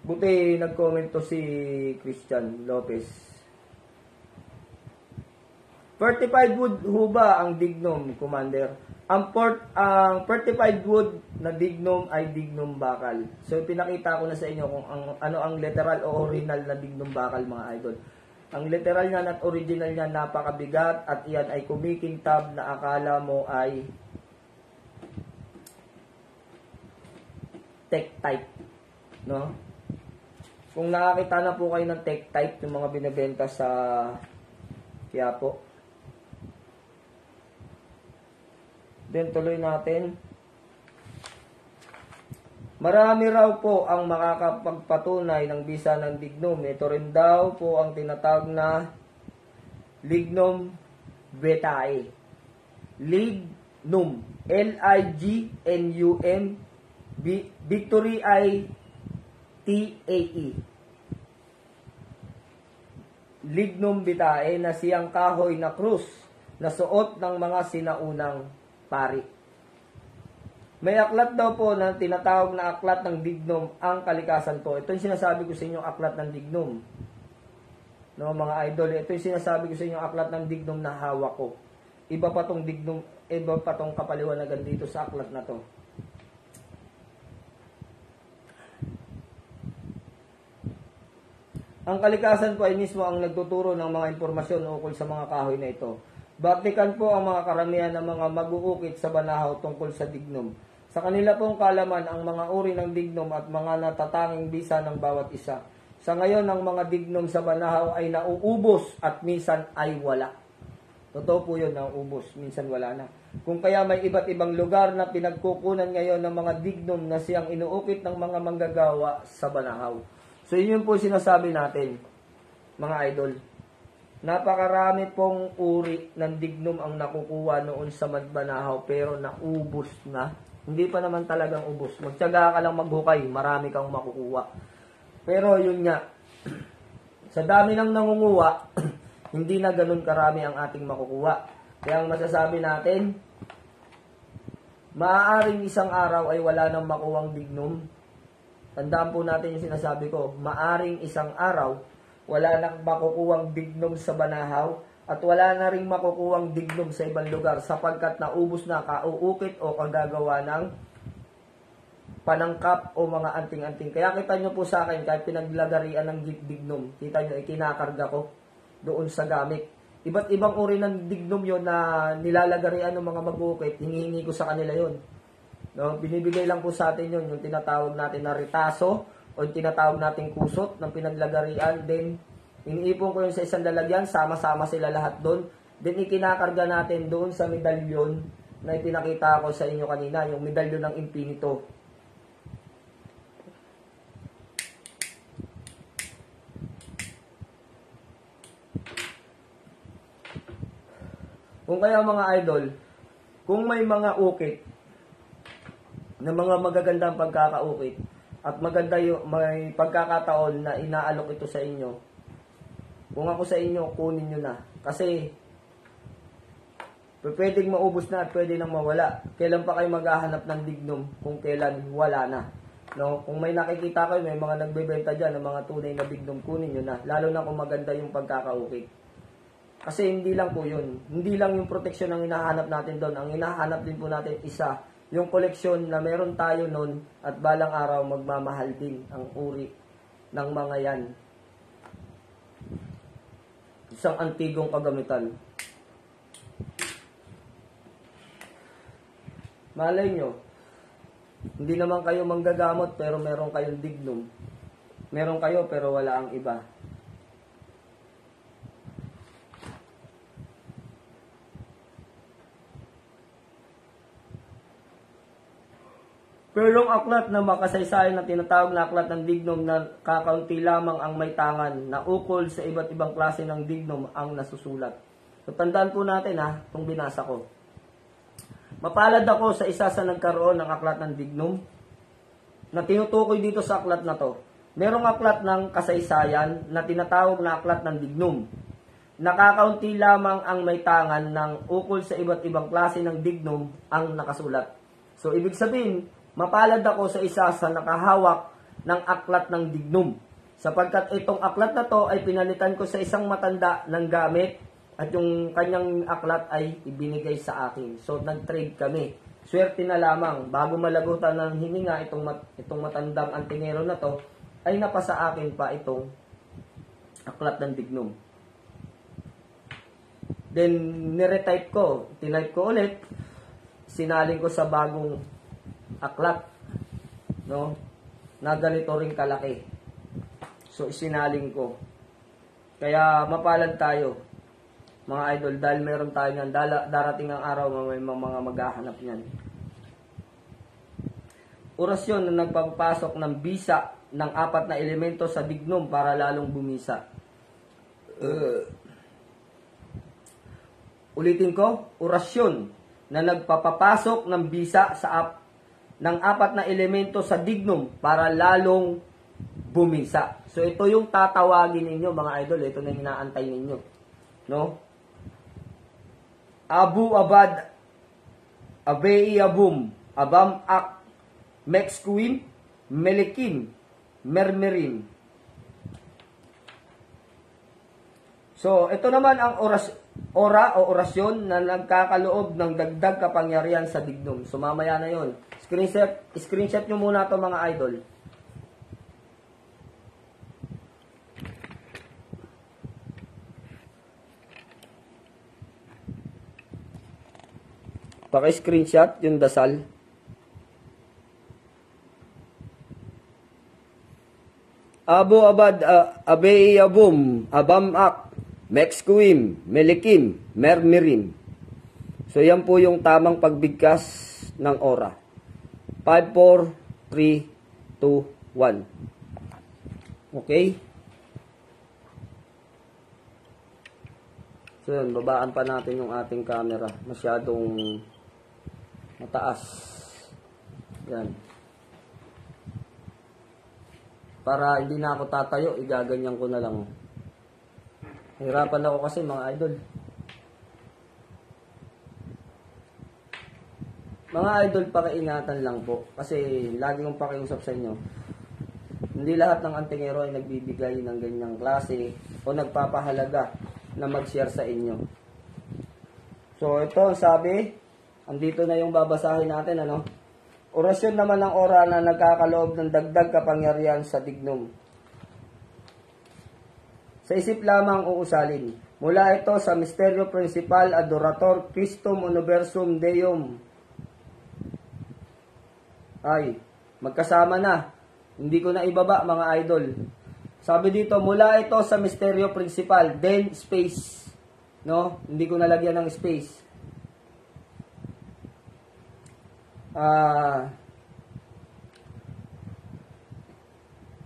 S1: Buti nag-comment to si Christian Lopez. 45 wood ho ba ang dignum, Commander? Ang 45 wood na dignum ay dignum bakal. So pinakita ko na sa inyo kung ano ang literal o original na dignum bakal mga idol. Ang literal niya at original niya napakabigat at iyan ay kumikintab na akala mo ay Tektite, no? Kung nakakita na po kayo ng Tektite, yung mga binebenta sa Quiapo. Then tuloy natin. Marami raw po ang makakapagpatunay ng bisa ng dignum. Ito rin daw po ang tinatawag na lignum vitae. Lignum. L-I-G-N-U-M. Victory I T-A-E. Lignum vitae na siyang kahoy na krus na suot ng mga sinaunang pari. May aklat daw po na tinatawag na aklat ng dignum ang kalikasan po. Ito yung sinasabi ko sa inyo aklat ng dignum. No, mga idol, ito yung sinasabi ko sa inyo aklat ng dignum na hawak ko. Iba pa tong dignum, iba pa tong kapaliwanagan dito sa aklat na to. Ang kalikasan po ay mismo ang nagtuturo ng mga impormasyon ukol sa mga kahoy na ito. Batikan po ang mga karamihan ng mga mag-uukit sa Banahaw tungkol sa dignum. Sa kanila pong kalaman ang mga uri ng dignum at mga natatanging bisa ng bawat isa. Sa ngayon, ang mga dignum sa Banahaw ay nauubos at minsan ay wala. Totoo po yun, nauubos, minsan wala na. Kung kaya may iba't ibang lugar na pinagkukunan ngayon ng mga dignum na siyang inuukit ng mga manggagawa sa Banahaw. So yun po sinasabi natin. mga idol. Napakarami pong uri ng dignum ang nakukuha noon sa Magbanahaw pero naubos na. Hindi pa naman talagang ubos. Magtiyaga ka lang maghukay, marami kang makukuha. Pero yun nga, sa dami ng nangunguha, hindi na ganun karami ang ating makukuha. Kaya ang masasabi natin, maaaring isang araw ay wala nang makuwang dignum. Tandaan po natin yung sinasabi ko, maaaring isang araw, wala nang makukuwang dignum sa Banahaw at wala na ring makukuwang dignum sa ibang lugar sapagkat naubos na kauukit o kagagawa ng panangkap o mga anting-anting. Kaya kita nyo po sa akin, kahit pinaglagarian ng dignum, kita nyo, ikinakarga ko doon sa gamit. Iba't ibang uri ng dignum yon na nilalagarian ng mga mag-uukit, hinihingi ko sa kanila yon. No? Binibigay lang po sa atin yon, yung tinatawag natin na ritaso, o tinatawag nating kusot ng pinaglagarian, then iniipon ko yun sa isang lalagyan, sama-sama sila lahat doon, then ikinakarga natin doon sa medalyon na ipinakita ko sa inyo kanina, yung medalyon ng Infinito. Kung kaya mga idol, kung may mga ukit, na mga magagandang pagkakaukit, at maganda yung may pagkakataon na inaalok ito sa inyo. Kung ako sa inyo, kunin nyo na. Kasi pwedeng maubos na at pwede nang mawala. Kailan pa kayo maghahanap ng dignum kung kailan wala na? No? Kung may nakikita kayo, may mga nagbebenta dyan ng mga tunay na dignum, kunin nyo na. Lalo na kung maganda yung pagkakaukit. Kasi hindi lang po yun. Hindi lang yung proteksyon ang hinahanap natin doon. Ang hinahanap din po natin isa, yung koleksyon na meron tayo noon at balang araw magmamahal din ang uri ng mga yan. Isang antigong kagamitan. Malay nyo, hindi naman kayo manggagamot pero meron kayong dignum. Meron kayo pero wala ang iba. Pero yung aklat na makasaysayan na tinatawag na aklat ng dignum na kakaunti lamang ang may tangan na ukol sa iba't ibang klase ng dignum ang nasusulat. So tandaan po natin itong binasa ko. Mapalad ako sa isa sa nagkaroon ng aklat ng dignum na tinutukoy dito sa aklat na to. Merong aklat ng kasaysayan na tinatawag na aklat ng dignum. Nakakaunti lamang ang may tangan ng ukol sa iba't ibang klase ng dignum ang nakasulat. So ibig sabihin, mapalad ako sa isa sa nakahawak ng aklat ng dignum. Sapagkat itong aklat na to ay pinalitan ko sa isang matanda ng gamit at yung kanyang aklat ay ibinigay sa akin. So nag-trade kami. Swerte na lamang, bago malagutan ng hininga itong matandang antingero na to, ay napasa akin pa itong aklat ng dignum. Then niretype ko, tinype ko ulit, sinalin ko sa bagong aklat, no, na ganito rin kalaki. So isinaling ko. Kaya mapalad tayo, mga idol, dahil meron tayo ng darating ang araw may mga maghahanap niyan. Orasyon na nagpapasok ng bisa ng 4 na elemento sa dignum para lalong bumisa. Ulitin ko, orasyon na nagpapapasok ng bisa ng 4 na elemento sa dignum para lalong bumisa. So ito yung tatawagin ninyo mga idol, ito na hinaantay ninyo. No? Abu Abad, Abei Abum, Abam Ak, Mexquim, Melikim, Mermerin. So ito naman ang orasyon na nagkakaloob ng dagdag kapangyarihan sa dignum. So mamaya na yon. Screenshot nyo muna to mga idol. Paki-screenshot yung dasal. Abu Abad, Abei Abum, Abam Ak, Mexquim, Melikim, Mermirin. So yan po yung tamang pagbigkas ng ora. 5, 4, 3, 2, 1. Okay?
S2: So yun, babaan pa natin yung ating camera. Masyadong mataas. Yan. Para hindi na ako tatayo, igaganyan ko na lang. Hirapan ako kasi mga idol. Mga idol, pakiingatan lang po. Kasi lagi kong pakiusap sa inyo. Hindi lahat ng antingero ay nagbibigay ng ganyang klase o nagpapahalaga na mag-share sa inyo. So ito ang sabi, andito na yung babasahin natin, ano? Orasyon naman ng ora na nagkakaloob ng dagdag kapangyarihan sa dignum. Sa isip lamang uusalin. Mula ito sa Misteryo Principal Adorator Christum Universum Deum. Ay, magkasama na. Hindi ko na ibaba mga idol. Sabi dito, mula ito sa Misteryo Principal, then space. No? Hindi ko nalagyan ng space.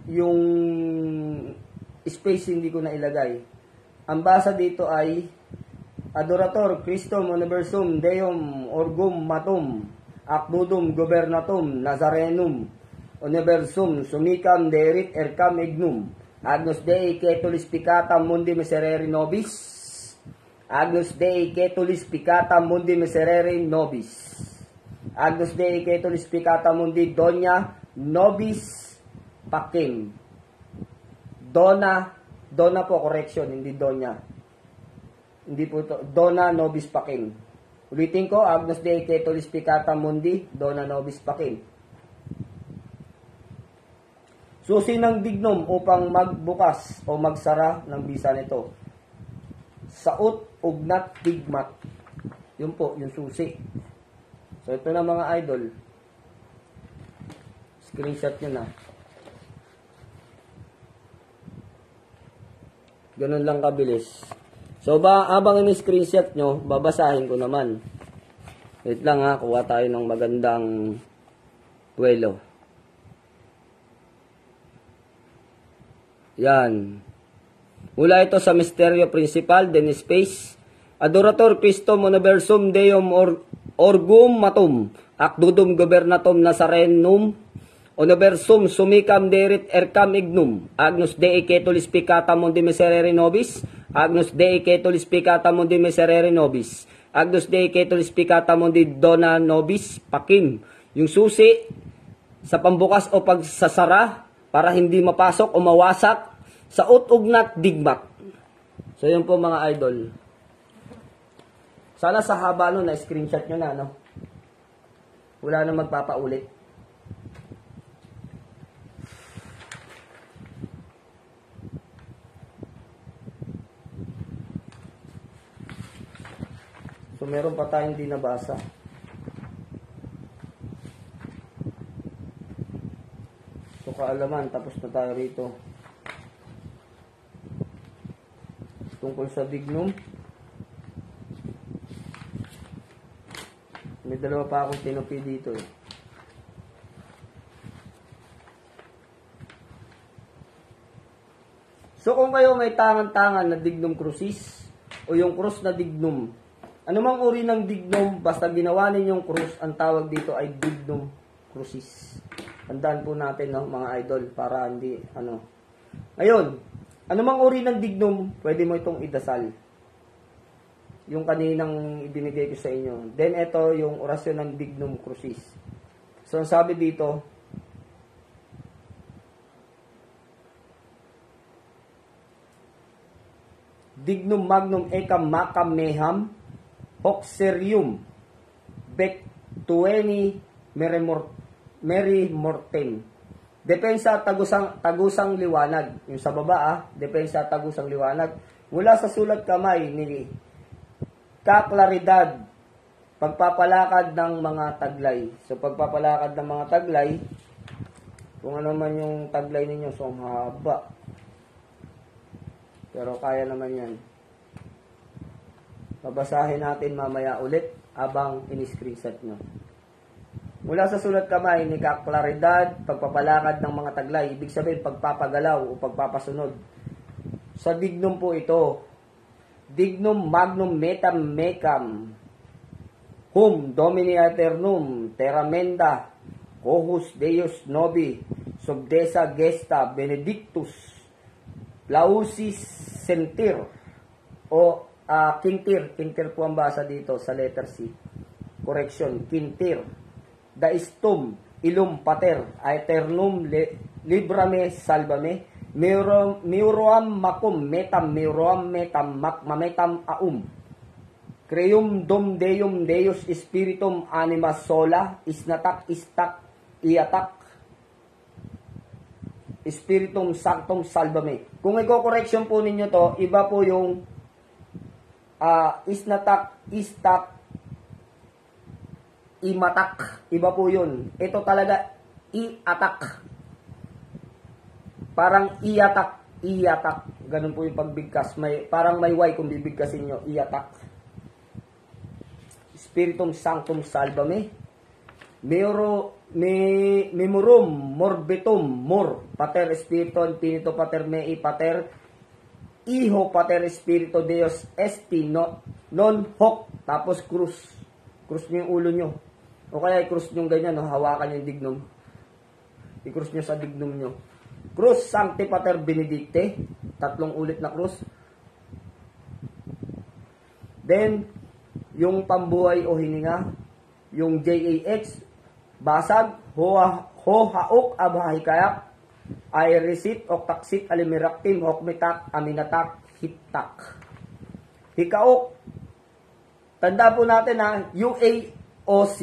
S2: Yung space hindi ko na ilagay. Ang basa dito ay Adorator Christum Universum Deum Orgum Matum Acnudum Gobernatum Nazarenum Universum Sumicam Derit Ercam Ignum Agnus Dei Cetulis Piccatam Mundi Miserere Nobis Agnus Dei Cetulis Piccatam Mundi Miserere Nobis Agnus Dei Cetulis Piccatam Mundi Doña Nobis Pacem. Dona po, correction, hindi Doña. Hindi po ito, Dona Nobis Pacem. Ulitin ko, Agnus Dei Cetulis Piccatam Mundi, Dona Nobis Pacem. Susi ng dignum upang magbukas o magsara ng bisa nito. Saot, ugnat, digmat. Yun po, yung susi. So ito na mga idol. Screenshot nyo na. Ganun lang kabilis. So habang ini-screenshot nyo, babasahin ko naman. Wait lang ha, kuha tayo ng magandang duelo. Yan. Mula ito sa Misteryo Principal, then space. Adorator Christum Universum Deum Orgum Matum Acdudum Gobernatum Nazarenum Universum Sumicam Derit Ercam Ignum Agnus Dei Cetulis Piccatam Mundi Miserere Nobis Agnus Dei Cetulis Piccatam Mundi Miserere Nobis Agnus Dei Cetulis Piccatam Mundi Dona Nobis Pacem. Yung susi sa pambukas o pagsasara para hindi mapasok o mawasak sa utugnat digmat. So yun po mga idol. Sana sa haba nun na screenshot nyo na, no? Wala na magpapaulit. So, meron pa tayong hindi nabasa. So, kaalaman, tapos na tayo rito. Tungkol sa dignum. May dalawa pa akong tinupi dito eh. So, kung kayo may tangan-tangan na dignum crucis o yung krus na dignum, anumang uri ng dignum, basta ginawa ninyong krus, ang tawag dito ay dignum crucis. Tandaan po natin, no, mga idol, para hindi, Ngayon, anumang uri ng dignum, pwede mo itong idasal. Yung kaninang ibinigay ko sa inyo. Then, ito yung orasyon ng dignum crucis. So, ang sabi dito, dignum magnum ecam macam meham Oxerium Bec tueni Meri Mortem. Depensa tagusang liwanag. Yung sa baba, depensa tagusang liwanag. Mula sa sulat kamay ni kaklaridad, pagpapalakad ng mga taglay. So, pagpapalakad ng mga taglay, kung ano man yung taglay ninyo, so haba. Pero kaya naman yan. Babasahin natin mamaya ulit abang in-screenshot nyo. Mula sa sulat kamay ni kaklaridad, pagpapalakad ng mga taglay, ibig sabihin pagpapagalaw o pagpapasunod. Sa dignum po ito. dignum magnum metam mecam, hum domini aeternum, terramenda, cohus Deus nobi, subdesa gesta, benedictus, lausis sentir, o kintir po ang basa dito sa letter C. Correction, kintir. Daistum, ilum pater, aeternum librame salvame, miuroam makum metam mametam aum. Creum dom deum Deus spiritum anima sola, isnatak istak iatak, spiritum sanctum salvame. Kung i-correction po ninyo to, iba po yung isnatak istak imatak. Iba po yun. Ito talaga iatak. Parang iatak. Ganun po yung pagbigkas. Parang may Y kung bibigkasin nyo. Iatak. Spiritum sanctum salvame. Memorum morbitum mor. Pater Spiritu Infinito Pater Mei Pater Iho Pater Spirito Deus Esti non hoc. Tapos krus. Krus nyo yung ulo nyo. O kaya i-krus nyo ganyan. Hawakan nyo yung dignum. I-krus nyo sa dignum nyo. Cruz Sancti Pater Benedicte, 3 ulit na krus. Then, yung pambuhay o hininga, yung JAX, basag, hohaok, abahikayak, ay receipt, oktaksit, alimiraktim, hokmitak, aminatak, hiptak. Hikaok, tanda po natin ha, UAOC,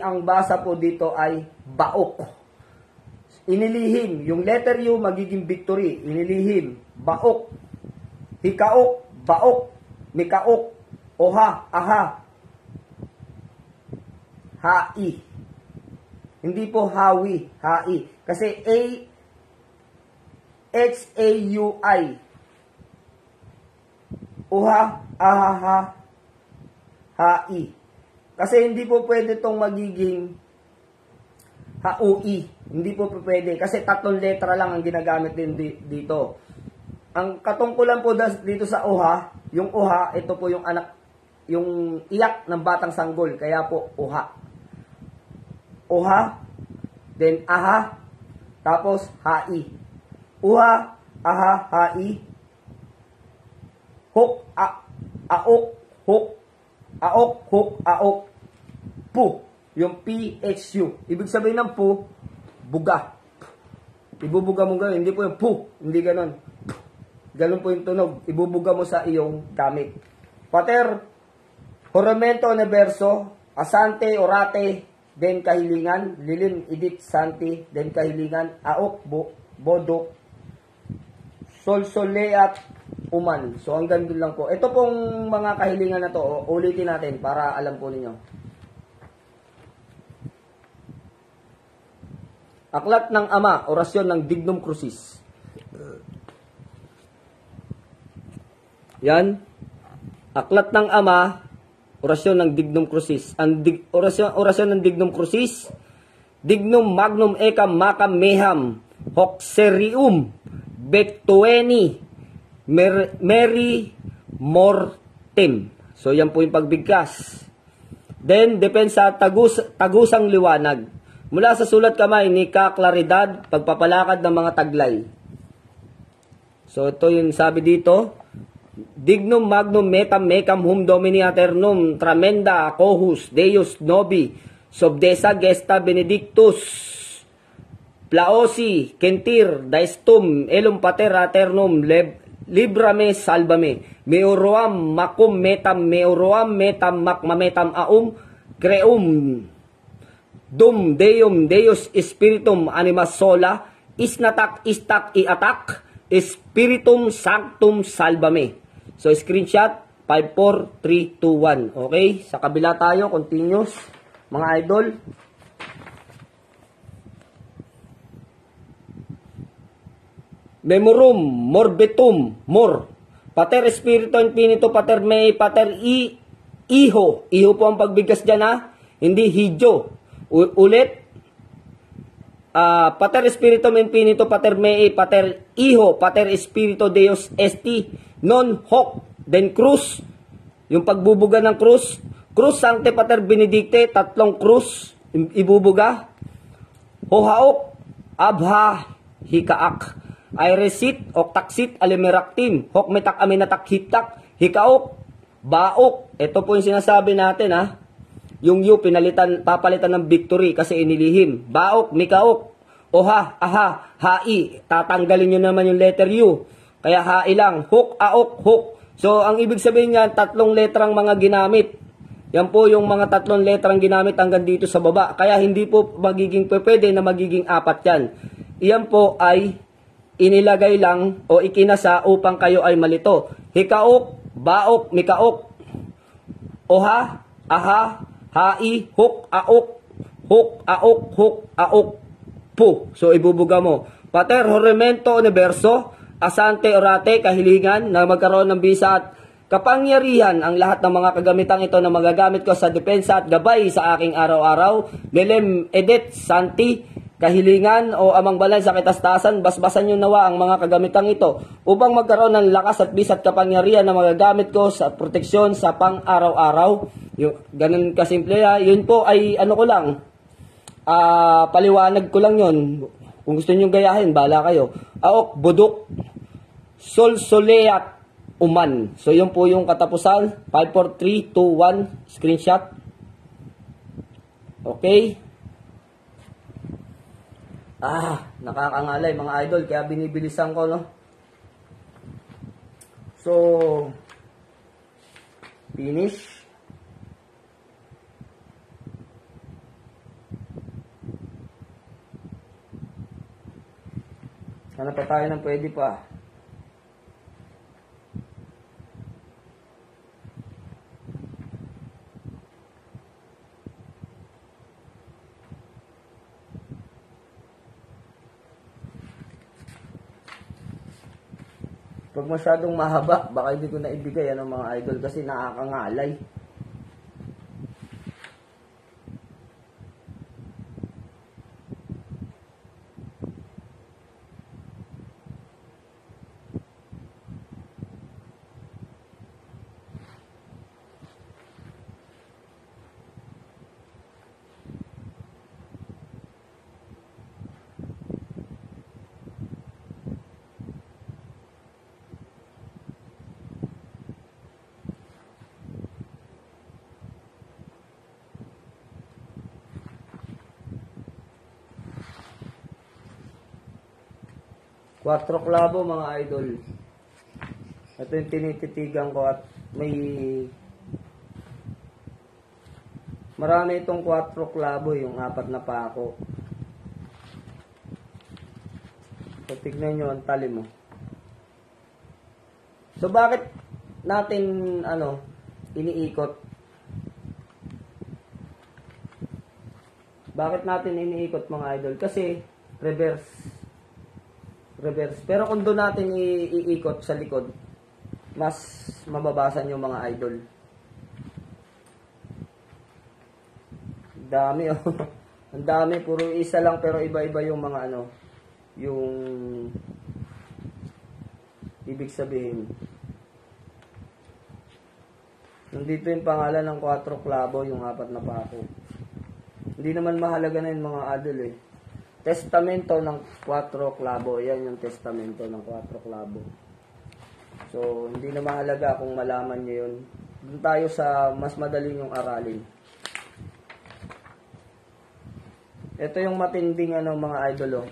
S2: ang basa po dito ay baok. Inilihim, yung letter U magiging victory. Inilihim, baok. Hikaok, baok. Mikaok, oha, aha. Hai. Hindi po hawi, hai. Kasi H-A-U-I. Oha, aha, ha. Hai. Kasi hindi po pwede itong magiging HUI. Hindi po pwede. Kasi 3 letra lang ang ginagamit din dito. Ang katungkulan po dito sa OHA, yung OHA, ito po yung anak, yung iyak ng batang sanggol. Kaya po OHA. OHA, then AHA, tapos HAI. OHA, AHA, HAI, HOK, AOK, HOK, AOK, HOK, AOK, PU. Yung PHU. Ibig sabihin ng pu, buga. Ibubuga mo gano'n. Hindi po yung pu. Hindi gano'n. Gano'n po yung tunog. Ibubuga mo sa iyong gamit. Pater, Horamento Universo, Asante, Orate, Den Kahilingan, Lilim, Idit, Santi, Den Kahilingan, Aok, Bodok, Solsoleat, Uman. So hanggang doon lang po. Ito pong mga kahilingan na to, ulitin natin para alam po ninyo. Aklat ng Ama, orasyon ng Dignum Crucis. Yan. Aklat ng Ama, orasyon ng Dignum Crucis. Ang orasyon ng Dignum Crucis, Dignum Magnum Ecam Macam Meham, Hoxerium, Bectueni, Meri Mortem. So yan po yung pagbigkas. Then, depensa tagusang liwanag. Mula sa sulat kamay ni Ka-Claridad, pagpapalakad ng mga taglay. So ito yung sabi dito, Dignum magnum metam mecam hum domini aeternum, tramenda cohus Deus nobi, subdesa gesta benedictus, plaosi, kentir, daistum, elum pater aeternum, librame salvame, meoroam makum metam mametam aum, creum, dum deum Deus spiritum anima sola, isnatak istak iatak, spiritum sanctum salvame. So screenshot 5 4 3 2 1. Okay, sa kabila tayo, continuous mga idol. Memorum morbitum mor, Pater Spiritu Infinito Pater Mei Pater Iho. Iho po ang pagbigkas dyan ha, hindi hidyo. Ulit, Pater Spiritum Infinito Pater Mei Pater Iho Pater Spirito Deus Esti non hoc, then cruz, yung pagbubuga ng cruz, cruz sancte pater benedicte, 3 cruz, ibubuga, hohaok, abha, hikaak, airesit, oktaksit, alimeraktim, hok metak aminatak hitak, hikaok, baok. Ito po yung sinasabi natin ha. Yung yu papalitan ng victory kasi inilihim. Baok, mikaok, oha, aha, hai. Tatanggalin nyo naman yung letter U. Kaya hai lang. Hook, aok, hook. So, ang ibig sabihin niyan, 3 letrang mga ginamit. Yan po yung mga 3 letrang ginamit hanggang dito sa baba. Kaya hindi po magiging pwede na magiging 4 yan. Iyan po ay inilagay lang o ikinasa upang kayo ay malito. Hikaok, baok, mikaok, oha, aha, hai, hook, aok, hook, aok, po. So, ibubuga mo. Pater, horremento, universo, asante, orate, kahilingan, na magkaroon ng bisa at kapangyarihan ang lahat ng mga kagamitang ito na magagamit ko sa depensa at gabay sa aking araw-araw. Lelem, edet, santi, kahilingan o amang balay sa kitastasan, basbasan nyo nawa ang mga kagamitang ito upang magkaroon ng lakas at bisa at kapangyarihan na magagamit ko sa proteksyon sa pang-araw-araw. Ganun kasimple ha. Yun po ay ano ko lang, paliwanag ko lang yun. Kung gusto nyo gayahin, bahala kayo. Aok, budok, sol, soleat, uman. So yun po yung katapusan. 5, 4, 3, 2, 1, screenshot. Okay. Nakakangalay mga idol, kaya binibilisan ko, no? So, finish. Hanap pa tayo ng pwede pa. Pag masyadong mahaba, baka hindi ko na ibigay mga idol kasi nakakangalay. Quattro klabo mga idol. Ito yung tinititigan ko at marami itong 4 klabo, yung 4 na pako. So, tignan nyo ang tali mo. So, bakit natin, iniikot? Bakit natin iniikot mga idol? Kasi, reverse. Pero kung doon natin iikot sa likod, mas mababasan yung mga idol. Dami oh. Ang dami, puro isa lang pero iba-iba yung mga yung ibig sabihin. Nandito yung pangalan ng 4 klabo, yung 4 na pako. Hindi naman mahalaga na yung mga idol eh. Testamento ng 4 klabo. Yan yung testamento ng 4 klabo. So, hindi na mahalaga kung malaman nyo yun. Doon tayo sa mas madaling yung aralin. Ito yung matinding mga idol.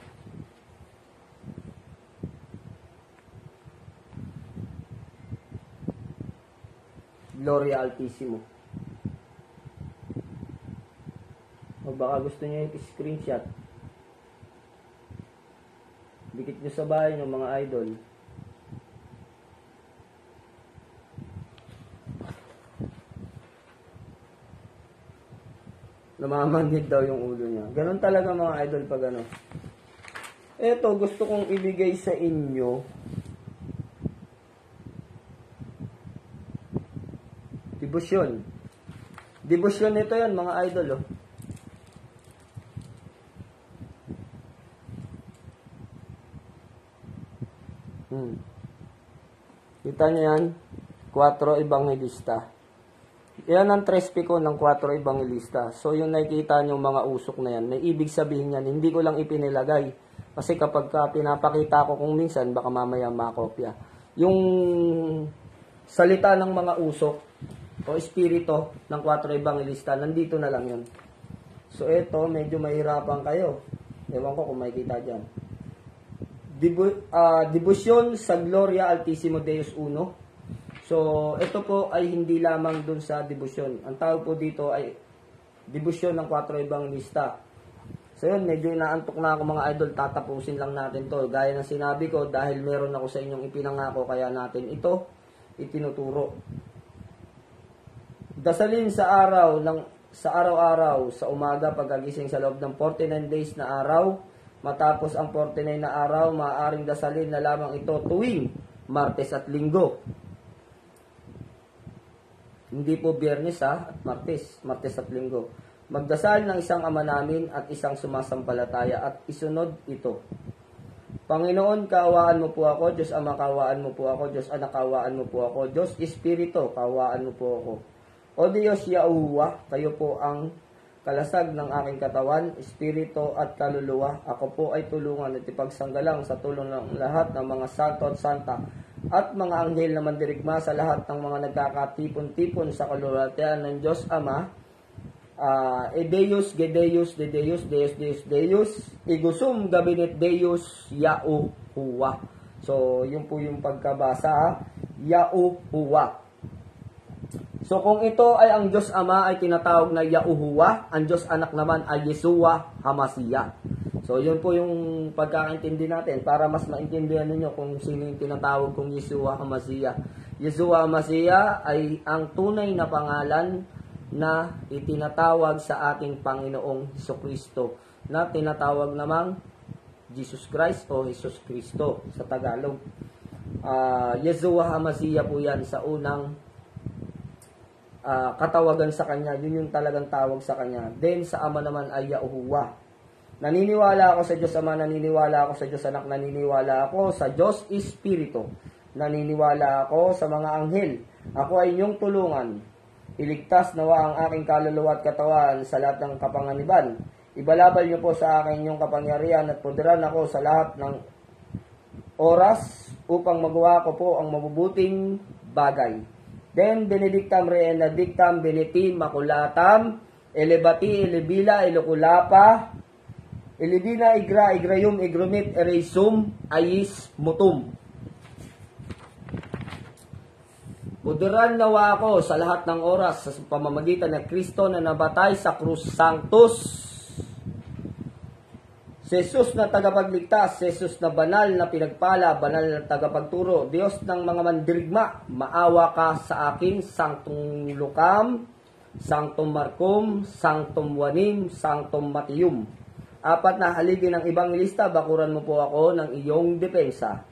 S2: Gloria Altissimo. O baka gusto nyo yung screenshot. Dikit nyo sa bahay ng mga idol. Namamanhid daw yung ulo niya. Ganon talaga mga idol pag Eto, gusto kong ibigay sa inyo. Debosyon. Debosyon ito yan mga idol. Kita nyo yan? 4 ebangelista. Yan ang trespiko ng 4 ebangelista. So, yung nakikita nyo mga usok na yan, may ibig sabihin yan, hindi ko lang ipinilagay. Kasi kapag pinapakita ko kung minsan, baka mamaya makopya. Yung salita ng mga usok o espirito ng 4 ebangelista, nandito na lang yun. So, ito, medyo mahirapan kayo. Ewan ko kung makikita dyan. Debosyon sa Gloria Altissimo Deus Uno. So, ito po ay hindi lamang dun sa debosyon. Ang tawag po dito ay debosyon ng 4 ebangelista. So, yun, medyo inaantok na ako mga idol. Tatapusin lang natin to. Gaya ng sinabi ko, dahil meron ako sa inyong ipinangako, kaya natin ito itinuturo. Dasalin sa araw-araw, sa umaga, pagkagising sa loob ng 49 days na araw. Matapos ang 49 na araw, maaaring dasalin na lamang ito tuwing Martes at Linggo. Hindi po Biyernes at Martes at Linggo. Magdasal ng isang Ama namin at isang sumasampalataya at isunod ito. Panginoon, kaawaan mo po ako. Diyos Ama, kaawaan mo po ako. Diyos Anak, kaawaan mo po ako. Diyos Espiritu, kaawaan mo po ako. O Diyos Yahuwah, kayo po ang kalasag ng aking katawan, espiritu at kaluluwa. Ako po ay tulungan at ipagsanggalang sa tulong ng lahat ng mga santo at santa at mga anghel na mandirigma sa lahat ng mga nagkakatipon-tipon sa kalulatian ng Diyos Ama. Deus, Gedeus, Deus, Deus, Deus, Deus, Igusum, Gabinet Deus, Yahuwah. So, yun po yung pagkabasa, Yahuwah. So, kung ito ay ang Diyos Ama ay tinatawag na Yahuwah, ang Diyos Anak naman ay Yeshua HaMashiach. So, yun po yung pagkakaintindi natin para mas maintindihan ninyo kung sino yung tinatawag kong Yeshua HaMashiach. Yeshua HaMashiach ay ang tunay na pangalan na itinatawag sa ating Panginoong Hesukristo, na tinatawag namang Jesus Christ o Jesus Kristo sa Tagalog. Yeshua HaMashiach po yan sa unang katawagan sa kanya, yun yung talagang tawag sa kanya. Then sa Ama naman ay Yahuwah. Naniniwala ako sa Diyos Ama, naniniwala ako sa Diyos Anak, naniniwala ako sa Diyos Espiritu, naniniwala ako sa mga anghel. Ako ay inyong tulungan. Iligtas nawa ang aking kaluluwa at katawan sa lahat ng kapanganiban. Ibalabal niyo po sa akin yung kapangyarihan at poderan ako sa lahat ng oras upang magawa ko po ang mabubuting bagay. Then, benedictam reina dictam, benetim, maculatam, elebati, elebila, eloculapa, elebina, igra, igrayum, igrumit, ereisum, ayis, mutum. Buduran nawa ako sa lahat ng oras sa pamamagitan ng Kristo na nabatay sa Krus Sanctus. Jesus na tagapagligtas, Jesus na banal na pinagpala, banal na tagapagturo, Diyos ng mga mandirigma, maawa ka sa akin, Sanctum Lucam, Sanctum Marcum, Sanctum Juanim, Sanctum Matium. 4 na haligi ng Ebangelista, bakuran mo po ako ng iyong depensa.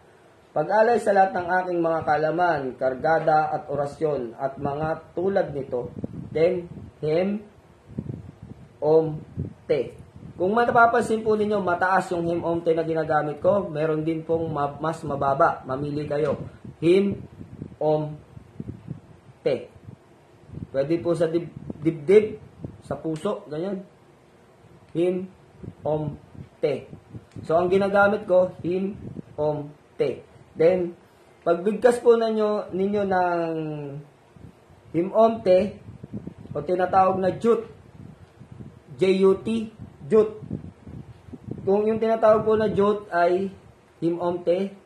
S2: Pag-alay sa lahat ng aking mga kalaman, kargada at orasyon, at mga tulad nito, then, him, te. Kung mapapansin po ninyo, mataas yung him, te na ginagamit ko, meron din pong mas mababa. Mamili kayo. Him, te. Pwede po sa dibdib, sa puso, ganyan. Him, te. So, ang ginagamit ko, him, te. Then, pagbigkas po ninyo ng him, te, o tinatawag na jut, J-U-T, jut. Kung yung tinatawag po na jut ay him, te,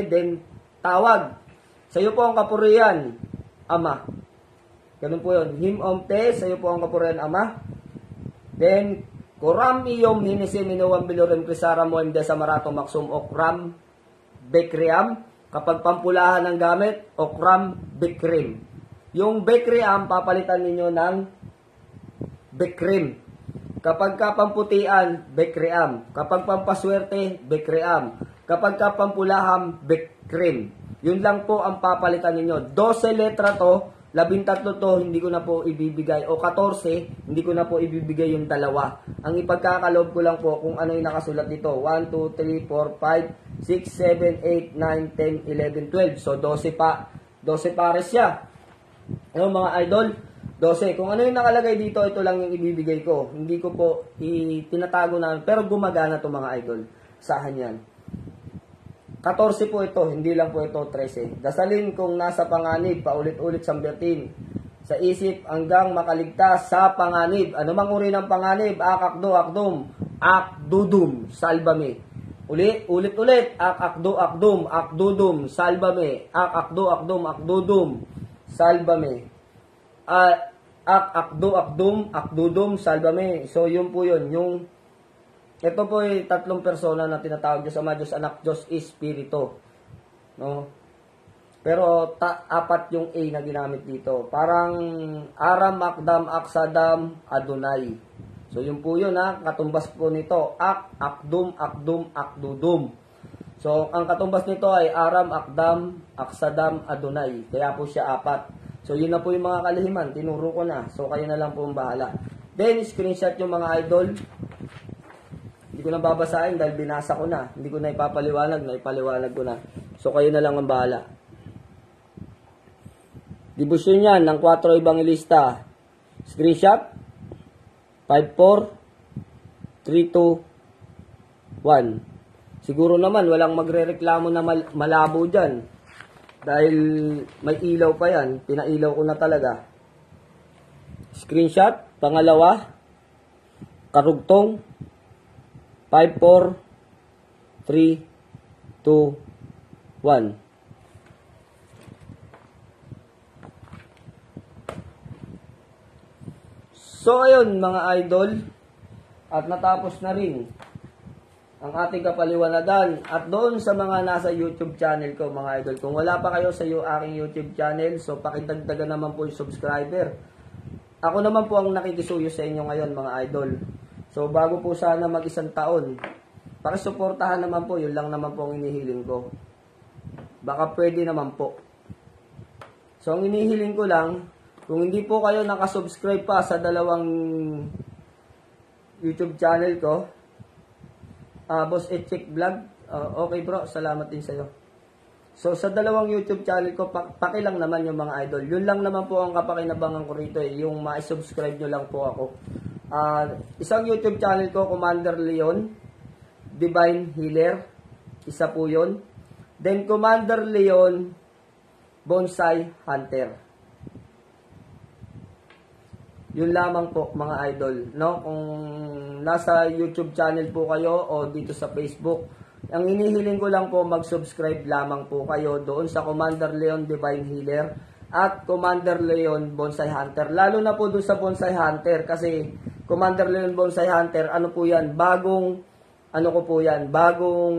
S2: then tawag. Sa iyo po ang kapurihan, Ama. Ganun po yun. Him, te, sa iyo po ang kapurihan, Ama. Then, Koram iyom hinisi minuwang bilurem krisara mo imda sa marato maksum okram bekriam. Kapag pampulahan ng gamit, okram bekrim. Yung bekriam, papalitan ninyo ng bekrim. Kapag kapamputian, bekriam. Kapag pampaswerte, bekriam. Kapag kapampulaham, bekrim. Yun lang po ang papalitan ninyo. 12 letra to, 13 to, hindi ko na po ibibigay. O 14, hindi ko na po ibibigay yung dalawa. Ang ipagkakalob ko lang po kung ano yung nakasulat dito. 1, 2, 3, 4, 5, 6, 7, 8, 9, 10, 11, 12. So 12 pares siya. Ano mga idol? 12. Kung ano yung nakalagay dito, ito lang yung ibibigay ko. Hindi ko po tinatago na, pero gumagana to mga idol. Sahan yan. 14 po ito, hindi lang po ito 13. Dasalin kung nasa panganib, paulit-ulit sambertin. Sa isip hanggang makaligtas sa panganib. Ano mang uri ng panganib, akakdo, akdum, akdudum, salbame. Ulit-ulit, akakdo, akdum, akdudum, salbame. Akakdo, akdum, akdudum, salbame. Akakdo, akdum, akdudum, salbame. So yun po yun, yung ito po ay tatlong persona na tinatawag Diyos Ama, Diyos Anak, Diyos Espiritu. No? Pero apat yung A na ginamit dito. Parang Aram, Akdam, Aksadam, Adonai. So yun po yun ha. Katumbas po nito. Akdum, Akdum, Akdudum. So ang katumbas nito ay Aram, Akdam, Aksadam, Adonai. Kaya po siya apat. So yun na po yung mga kalihiman. Tinuro ko na. So kayo na lang po ang bahala. Then screenshot yung mga idol. Hindi ko na babasahin dahil binasa ko na. Hindi ko na ipapaliwanag ko na. So kayo na lang ang bahala. Dibusyon yan ng 4 Evangelista. Screenshot. 5, 4, 3, 2, 1. Siguro naman walang magrereklamo na malabo dyan. Dahil may ilaw pa yan. Pinailaw ko na talaga. Screenshot. Pangalawa. Karugtong. 5, 4, 3, 2, 1. So, ayun mga idol. At natapos na rin ang ating kapaliwanagan. At doon sa mga nasa YouTube channel ko mga idol. Kung wala pa kayo sa aking YouTube channel, so pakidagdagan naman po yung subscriber. Ako naman po ang nakikisuyo sa inyo ngayon mga idol. So, bago po sana mag-1 taon, pakisuportahan naman po, yun lang naman po ang inihiling ko. Baka pwede naman po. So, ang inihiling ko lang, kung hindi po kayo nakasubscribe pa sa dalawang YouTube channel ko, Boss Etchik Vlog, okay bro, salamat din sa'yo. So, sa dalawang YouTube channel ko, pakilang naman yung mga idol. Yun lang naman po ang kapakinabangan ko rito, yung ma-subscribe nyo lang po ako. Isang YouTube channel ko, Commander Leon, Divine Healer, isa po yun. Then, Commander Leon, Bonsai Hunter. Yun lamang po, mga idol. No? Kung nasa YouTube channel po kayo o dito sa Facebook, ang inihiling ko lang po, mag-subscribe lamang po kayo doon sa Commander Leon Divine Healer at Commander Leon Bonsai Hunter. Lalo na po doon sa Bonsai Hunter kasi Commander Leon Bonsai Hunter, ano po yan, bagong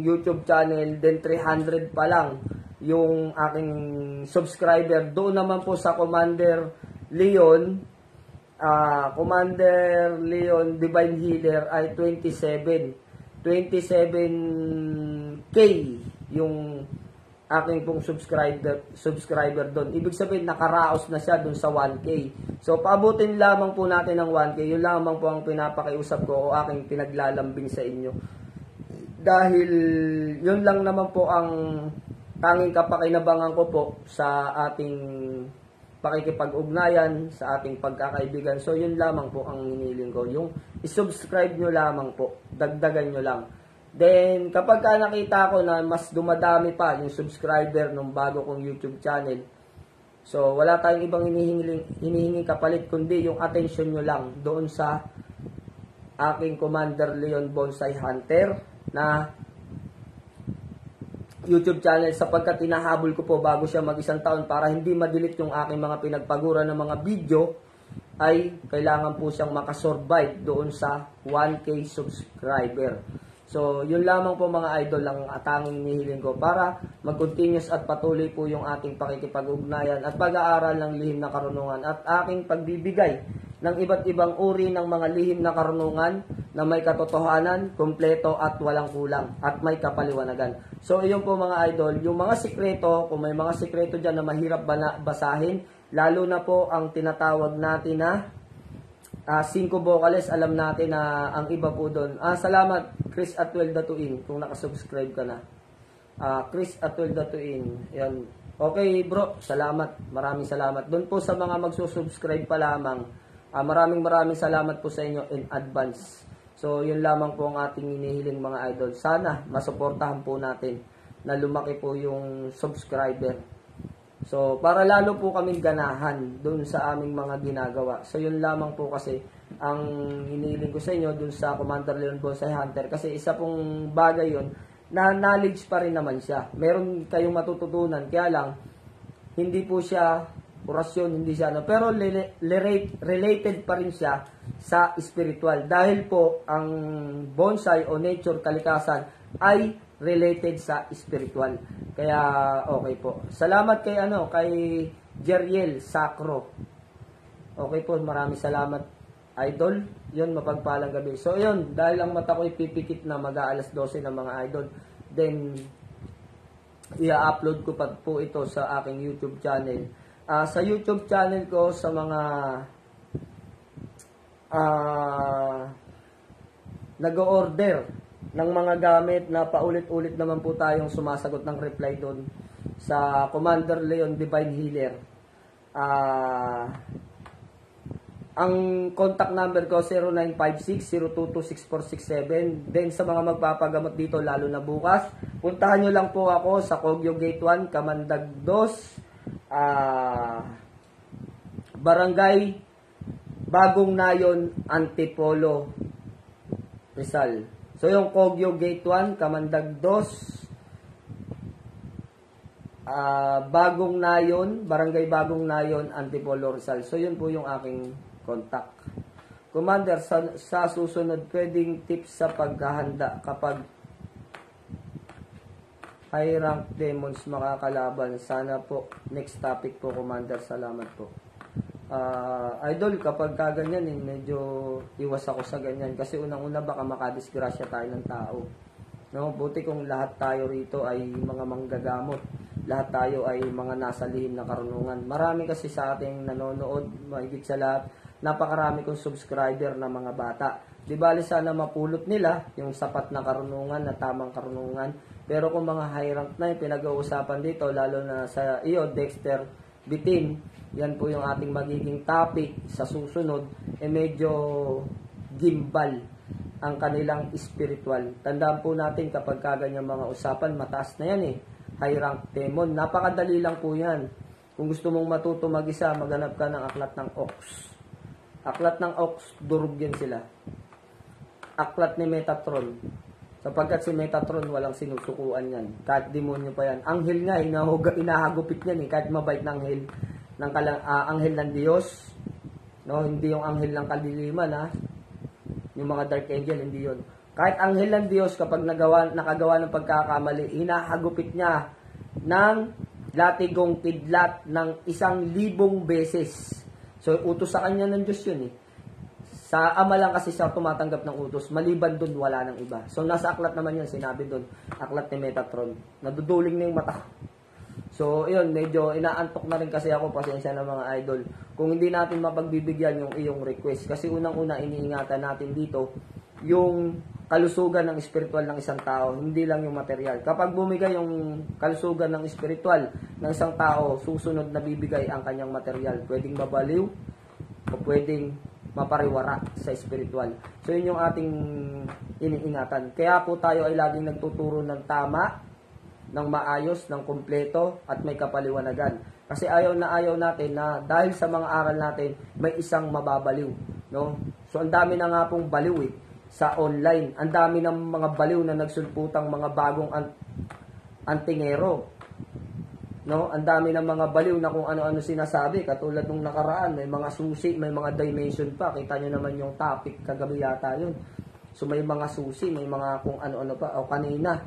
S2: YouTube channel, then 300 pa lang yung aking subscriber. Doon naman po sa Commander Leon Divine Healer ay 27K yung aking pong subscriber doon. Ibig sabihin, nakaraos na siya doon sa 1K. So, paabutin lamang po natin ng 1K. Yun lamang po ang pinapakiusap ko o aking pinaglalambing sa inyo. Dahil, yun lang naman po ang tanging kapakinabangan ko po sa ating pakikipag-ugnayan, sa ating pagkakaibigan. So, yun lamang po ang hiniling ko. Yung isubscribe nyo lamang po. Dagdagan nyo lang. Then, kapag nakita ko na mas dumadami pa yung subscriber ng bago kong YouTube channel, so, wala tayong ibang hinihingi kapalit, kundi yung attention nyo lang doon sa aking Commander Leon Bonsai Hunter na YouTube channel sapagkat tinahabol ko po bago siya mag-1 taon para hindi ma-delete yung aking mga pinagpagura ng mga video ay kailangan po siyang makasurvive doon sa 1K subscriber. So, yun lamang po mga idol ang tanging nihiling ko para mag-continuous at patuloy po yung ating pakikipag-ugnayan at pag-aaral ng lihim na karunungan at aking pagbibigay ng iba't ibang uri ng mga lihim na karunungan na may katotohanan, kumpleto at walang kulang at may kapaliwanagan. So, iyon po mga idol, yung mga sikreto, kung may mga sikreto dyan na mahirap basahin, lalo na po ang tinatawag natin na 5 vocals, alam natin na ang iba po doon. Salamat, Chris Atwell Datuin, kung nakasubscribe ka na. Chris Atwell Datuin. Yan. Okay bro, salamat. Maraming salamat. Doon po sa mga magsusubscribe pa lamang, maraming salamat po sa inyo in advance. So, yun lamang po ang ating inihiling mga idol. Sana, masuportahan po natin na lumaki po yung subscriber. So, para lalo po kaming ganahan dun sa aming mga ginagawa. So, yun lamang po kasi ang hinihiling ko sa inyo dun sa Commander Leon Bonsai Hunter. Kasi isa pong bagay yun na knowledge pa rin naman siya. Meron kayong matututunan. Kaya lang, hindi po siya orasyon, hindi siya pero related pa rin siya sa spiritual. Dahil po, ang bonsai o nature, kalikasan, ay related sa spiritual. Kaya okay po. Salamat kay kay Jeriel Sacro. Okay po, maraming salamat idol. Yun, mapagpalang gabi. So yun, dahil ang mata ko ipipikit na mag-aalas 12 ng mga idol, then i-upload ko pa po ito sa aking YouTube channel. Sa YouTube channel ko, sa mga nag-order ng mga gamit na paulit-ulit naman po tayong sumasagot ng reply doon sa Commander Leon Divine Healer. Ang contact number ko 0956-022-6467. Then sa mga magpapagamot dito, lalo na bukas, puntahan nyo lang po ako sa Kogyo Gate 1, Kamandag 2, Barangay Bagong Nayon, Antipolo, Rizal. So yung Kogyo Gate 1, Kamandag 2, Bagong Nayon, Barangay Bagong Nayon, Antipolo, Rizal. So yun po yung aking contact. Commander, sa susunod, pwedeng tips sa paghahanda kapag high rank demons makakalaban. Sana po. Next topic po, Commander. Salamat po. Idol, kapag kaganyan, medyo iwas ako sa ganyan. Kasi unang-una baka makadisgrasya tayo ng tao. No? Buti kung lahat tayo rito ay mga manggagamot. Lahat tayo ay mga nasa lihim na karunungan. Marami kasi sa ating nanonood, mahigit sa lahat, napakarami kong subscriber na mga bata. Di bali sana mapulot nila yung sapat na karunungan, na tamang karunungan. Pero kung mga high rank na yung pinag-uusapan dito, lalo na sa iyo, Dexter Bitin, yan po yung ating magiging topic sa susunod, medyo gimbal ang kanilang spiritual. Tandaan po natin kapag kaganyan mga usapan, mataas na yan high rank demon. Napakadali lang po yan. Kung gusto mong matuto mag-isa, maghanap ka ng aklat ng ox. Aklat ng ox, durog yan sila. Aklat ni Metatron. Sapagkat si Metatron, walang sinusukuan yan. Kahit demonyo pa yan. Anghel nga, inahagupit yan kahit mabait na anghel. Anghel ng Diyos. No, hindi yung anghel ng kadiliman Yung mga dark angel, hindi yun. Kahit anghel ng Diyos, kapag nakagawa ng pagkakamali, hinahagupit niya ng latigong kidlat ng 1,000 beses. So, utos sa kanya ng Diyos yun Sa Ama lang kasi siya tumatanggap ng utos. Maliban dun, wala nang iba. So, nasa aklat naman yun, sinabi dun. Aklat ni Metatron. Naduduling na yung mata. So, yun, medyo inaantok na rin kasi ako, pasensya na mga idol. Kung hindi natin mapagbibigyan yung iyong request. Kasi unang-una, iniingatan natin dito yung kalusugan ng spiritual ng isang tao, hindi lang yung material. Kapag bumigay yung kalusugan ng spiritual ng isang tao, susunod na bibigay ang kanyang material. Pwedeng mabaliw o pwedeng mapariwara sa spiritual. So, yun yung ating iniingatan. Kaya po tayo ay laging nagtuturo ng tama, ng maayos, ng kumpleto, at may kapaliwanagan. Kasi ayaw natin na dahil sa mga aral natin, may isang mababaliw. No? So, ang dami na nga pong baliw sa online. Ang dami ng mga baliw na nagsulputang mga bagong antingero. No, ang dami ng mga baliw na kung ano-ano sinasabi, katulad nung nakaraan, may mga susi, may mga dimension pa. Kita nyo naman yung topic, kagabi yata yun. So may mga susi, may mga kung ano-ano pa, o kanina.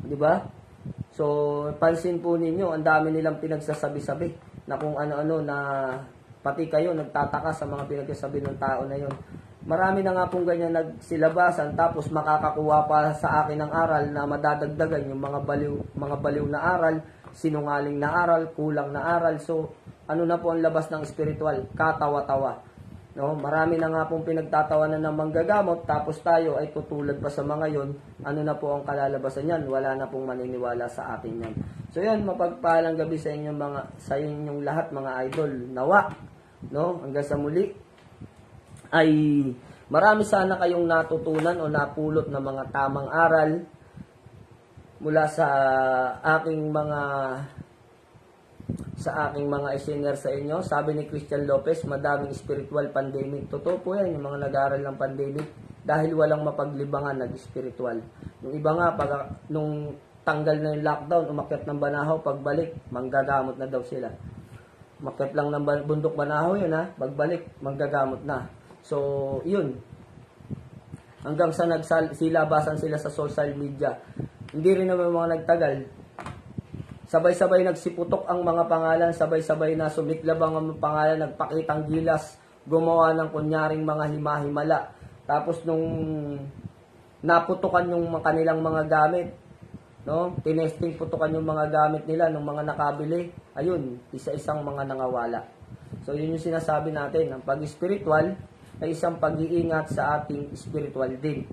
S2: Di ba? So, pansin po ninyo, ang dami nilang pinagsasabi-sabi na kung ano-ano na pati kayo nagtataka sa mga pinagsasabi ng tao na yun. Marami na nga pong ganyan nagsilabasan, tapos makakakuha pa sa akin ng aral na madadagdagan yung mga baliw na aral, sinungaling na aral, kulang na aral. So, ano na po ang labas ng spiritual? Katawa-tawa. No, marami na nga pong pinagtatawanan ng manggagamot, tapos tayo ay tutulad pa sa mga yon. Ano na po ang kalalabasan niyan? Wala na pong maniniwala sa atin yan. So yan, mapagpalang gabi sa inyong inyong lahat mga idol. Nawa, no? Hanggang sa muli ay marami sana kayong natutunan o napulot na mga tamang aral mula sa aking mga isinare sa inyo. Sabi ni Christian Lopez, madaming spiritual pandemic. Totoo po yan, yung mga nag-aaral ng pandemic, dahil walang mapaglibangan, nag-spiritual. Yung iba nga, nung tanggal na yung lockdown, umakyat ng Banahaw, pagbalik, manggagamot na daw sila. Umakyat lang ng bundok Banahaw yun, ha? Pagbalik, manggagamot na. So, yun. Hanggang sa nagsilabasan sila sa social media. Hindi rin naman mga nagtagal. Sabay-sabay nagsiputok ang mga pangalan, sabay-sabay na sumiklab ang mga pangalan, nagpakitang gilas, gumawa ng kunyaring mga himahimala. Tapos nung naputukan yung kanilang mga gamit, no? Tinesting putukan yung mga gamit nila ng mga nakabili, ayun, isa-isang mga nangawala. So yun yung sinasabi natin, ang pag-spiritual ay isang pag-iingat sa ating spiritual din.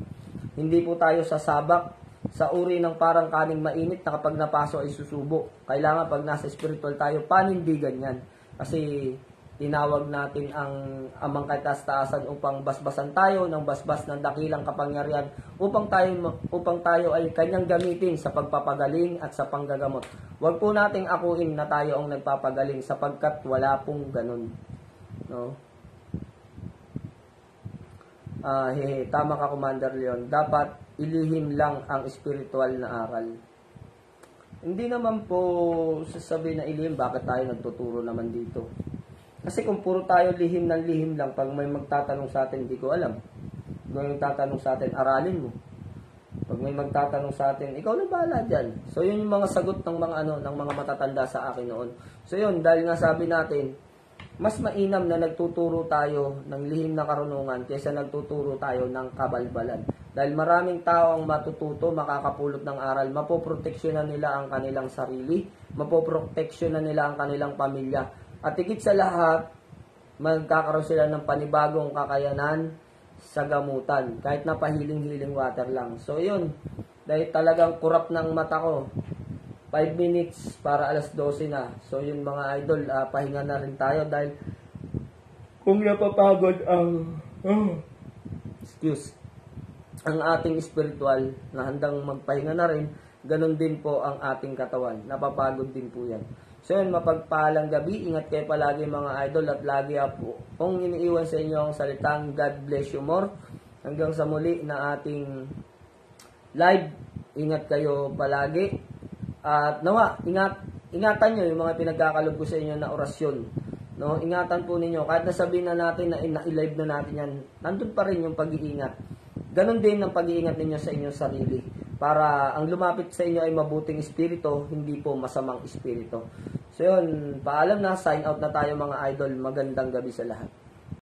S2: Hindi po tayo sasabak sa uri ng parang kaning mainit na kapag napaso ay susubo. Kailangan pag nasa spiritual tayo, panindigan yan. Kasi tinawag natin ang amang kataas-taasan upang basbasan tayo ng basbas ng dakilang kapangyarihan upang tayo ay kanyang gamitin sa pagpapagaling at sa panggagamot. Huwag po nating akuin na tayo ang nagpapagaling sapagkat wala pong ganun. No? Tama ka, Commander Leon. Dapat ilihim lang ang spiritual na aral. Hindi naman po sasabihin na ilihim, bakit tayo nagtuturo naman dito? Kasi kung puro tayo lihim ng lihim lang, pag may magtatanong sa atin, hindi ko alam. Pag may magtatanong sa atin, aralin mo. Pag may magtatanong sa atin, ikaw na bahala dyan. So yun yung mga sagot ng mga matatanda sa akin noon. So yun, dahil nga sabi natin, mas mainam na nagtuturo tayo ng lihim na karunungan kaysa nagtuturo tayo ng kabalbalan. Dahil maraming tao ang matututo, makakapulot ng aral, mapoproteksyonan nila ang kanilang sarili, mapoproteksyonan nila ang kanilang pamilya. At higit sa lahat, magkakaroon sila ng panibagong kakayanan sa gamutan, kahit na pahiling-hiling water lang. So yun, dahil talagang kurap ng mata ko, 5 minutes para alas 12 na. So yun mga idol, pahinga na rin tayo dahil kung napapagod ang ang ating spiritual na handang magpahinga na rin, ganun din po ang ating katawan. Napapagod din po yan. So yun, mapagpalang gabi. Ingat kayo palagi mga idol at lagi po kung iniiwan sa inyo ang salitang God bless you more. Hanggang sa muli na ating live. Ingat kayo palagi. At nawa, ingatan nyo yung mga pinagkakalob ko sa inyo na orasyon. No? Ingatan po ninyo. Kahit nasabihin na natin na i-live na natin yan, nandun pa rin yung pag-iingat. Ganon din ang pag-iingat ninyo sa inyong sarili. Para ang lumapit sa inyo ay mabuting espiritu, hindi po masamang espiritu. So yun, paalam na, sign out na tayo mga idol. Magandang gabi sa lahat.